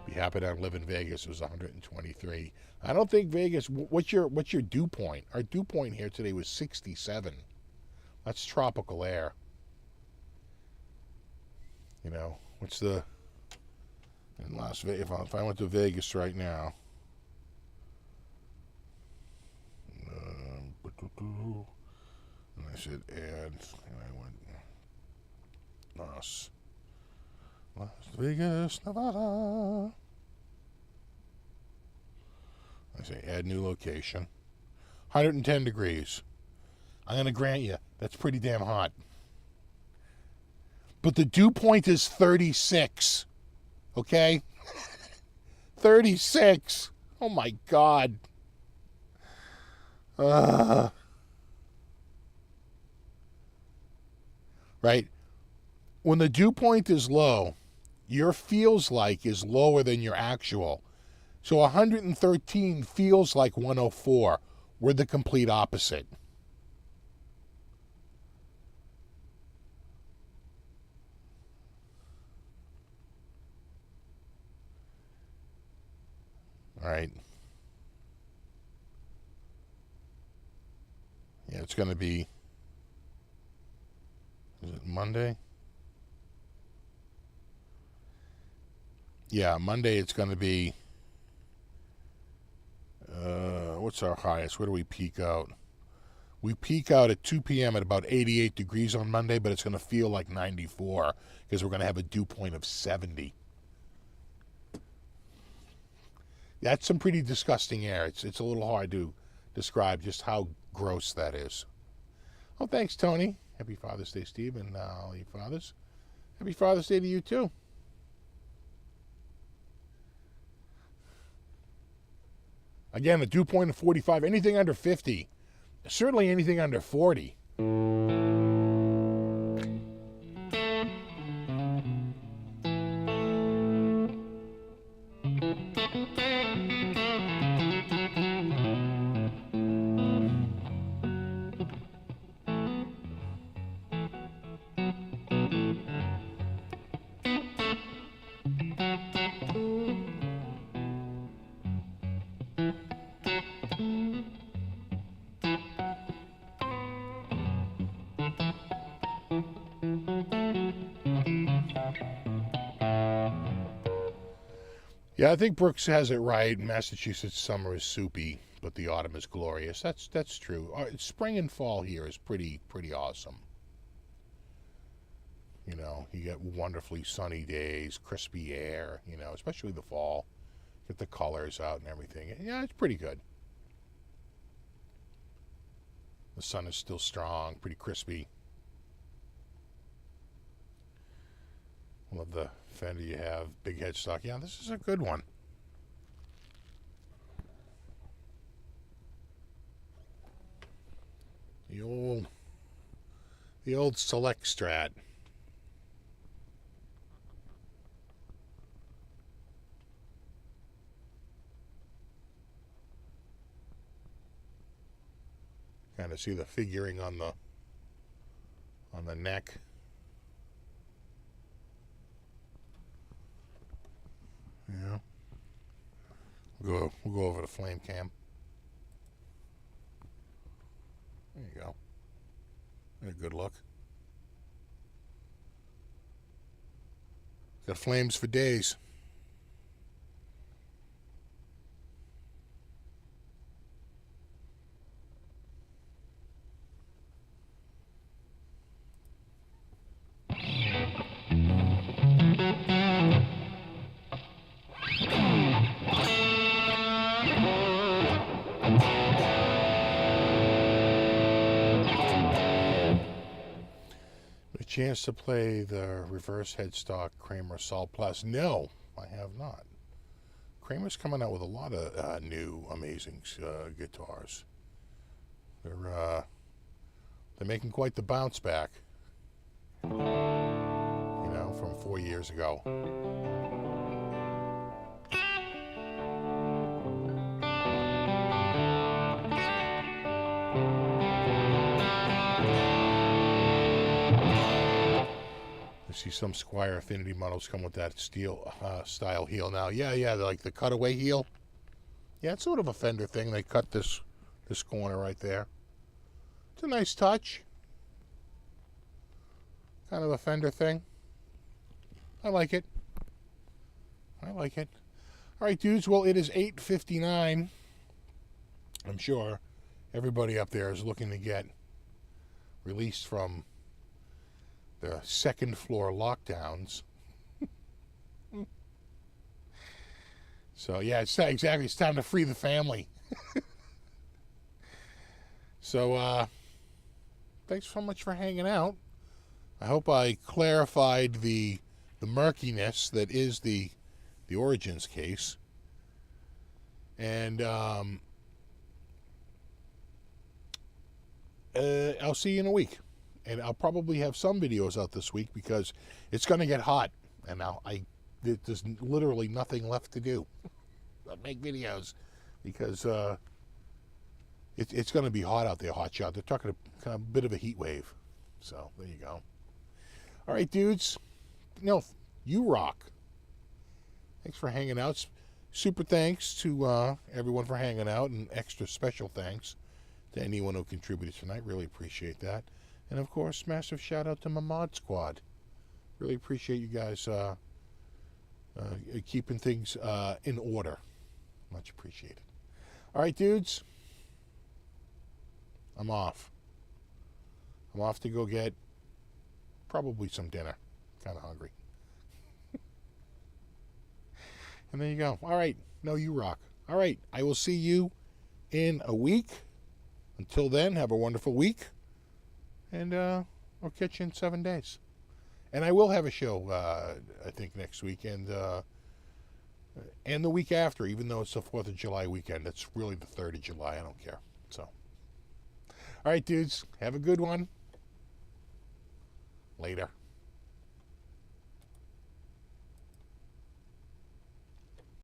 Be happy to live in Vegas. It was 123. I don't think Vegas. What's your dew point? Our dew point here today was 67. That's tropical air. You know, what's the in Las Vegas? If I went to Vegas right now. And I said add, and I went Las Vegas, Nevada. I say add new location. 110 degrees. I'm going to grant you, that's pretty damn hot. But the dew point is 36. Okay? 36. Oh my God. Right? When the dew point is low, your feels like is lower than your actual. So 113 feels like 104. We're the complete opposite. All right. Yeah, it's going to be, is it Monday? Yeah, Monday it's going to be, what's our highest? Where do we peak out? We peak out at 2 p.m. at about 88 degrees on Monday, but it's going to feel like 94 because we're going to have a dew point of 70. That's some pretty disgusting air. It's a little hard to describe just how gross that is. Oh, thanks, Tony. Happy Father's Day, Steve, and all you fathers. Happy Father's Day to you, too. Again, a dew point of 45. Anything under 50. Certainly anything under 40. Yeah, I think Brooks has it right. Massachusetts summer is soupy, but the autumn is glorious. That's true. Spring and fall here is pretty awesome. You know, you get wonderfully sunny days, crispy air, you know, especially the fall. Get the colors out and everything. Yeah, it's pretty good. The sun is still strong, pretty crispy. Love the fender you have, big headstock. Yeah, this is a good one. The old Select Strat. Kind of see the figuring on the neck. Yeah. We'll go over the flame cam. There you go. A good look. Got flames for days. Chance to play the reverse headstock Kramer Sol Plus? No, I have not. Kramer's coming out with a lot of new amazing guitars. They're making quite the bounce back, you know, from 4 years ago. See some Squire Affinity models come with that steel style heel now. Yeah, like the cutaway heel. Yeah, it's sort of a Fender thing. They cut this corner right there. It's a nice touch. Kind of a Fender thing. I like it. All right, dudes. Well, it is 8:59. I'm sure everybody up there is looking to get released from the second floor lockdowns. So yeah, it's time to free the family. So thanks so much for hanging out. I hope I clarified the murkiness that is the Origins case. And I'll see you in a week. And I'll probably have some videos out this week because it's going to get hot. And there's literally nothing left to do but make videos because it's going to be hot out there, hot shot. They're talking a kind of bit of a heat wave. So there you go. All right, dudes. No, you rock. Thanks for hanging out. Super thanks to everyone for hanging out, and extra special thanks to anyone who contributed tonight. Really appreciate that. And, of course, massive shout-out to my mod squad. Really appreciate you guys keeping things in order. Much appreciated. All right, dudes. I'm off. I'm off to go get probably some dinner. Kind of hungry. And there you go. All right. No, you rock. All right. I will see you in a week. Until then, have a wonderful week. And I'll catch you in 7 days. And I will have a show, I think, next week. And the week after, even though it's the 4th of July weekend. It's really the 3rd of July. I don't care. So, all right, dudes. Have a good one. Later.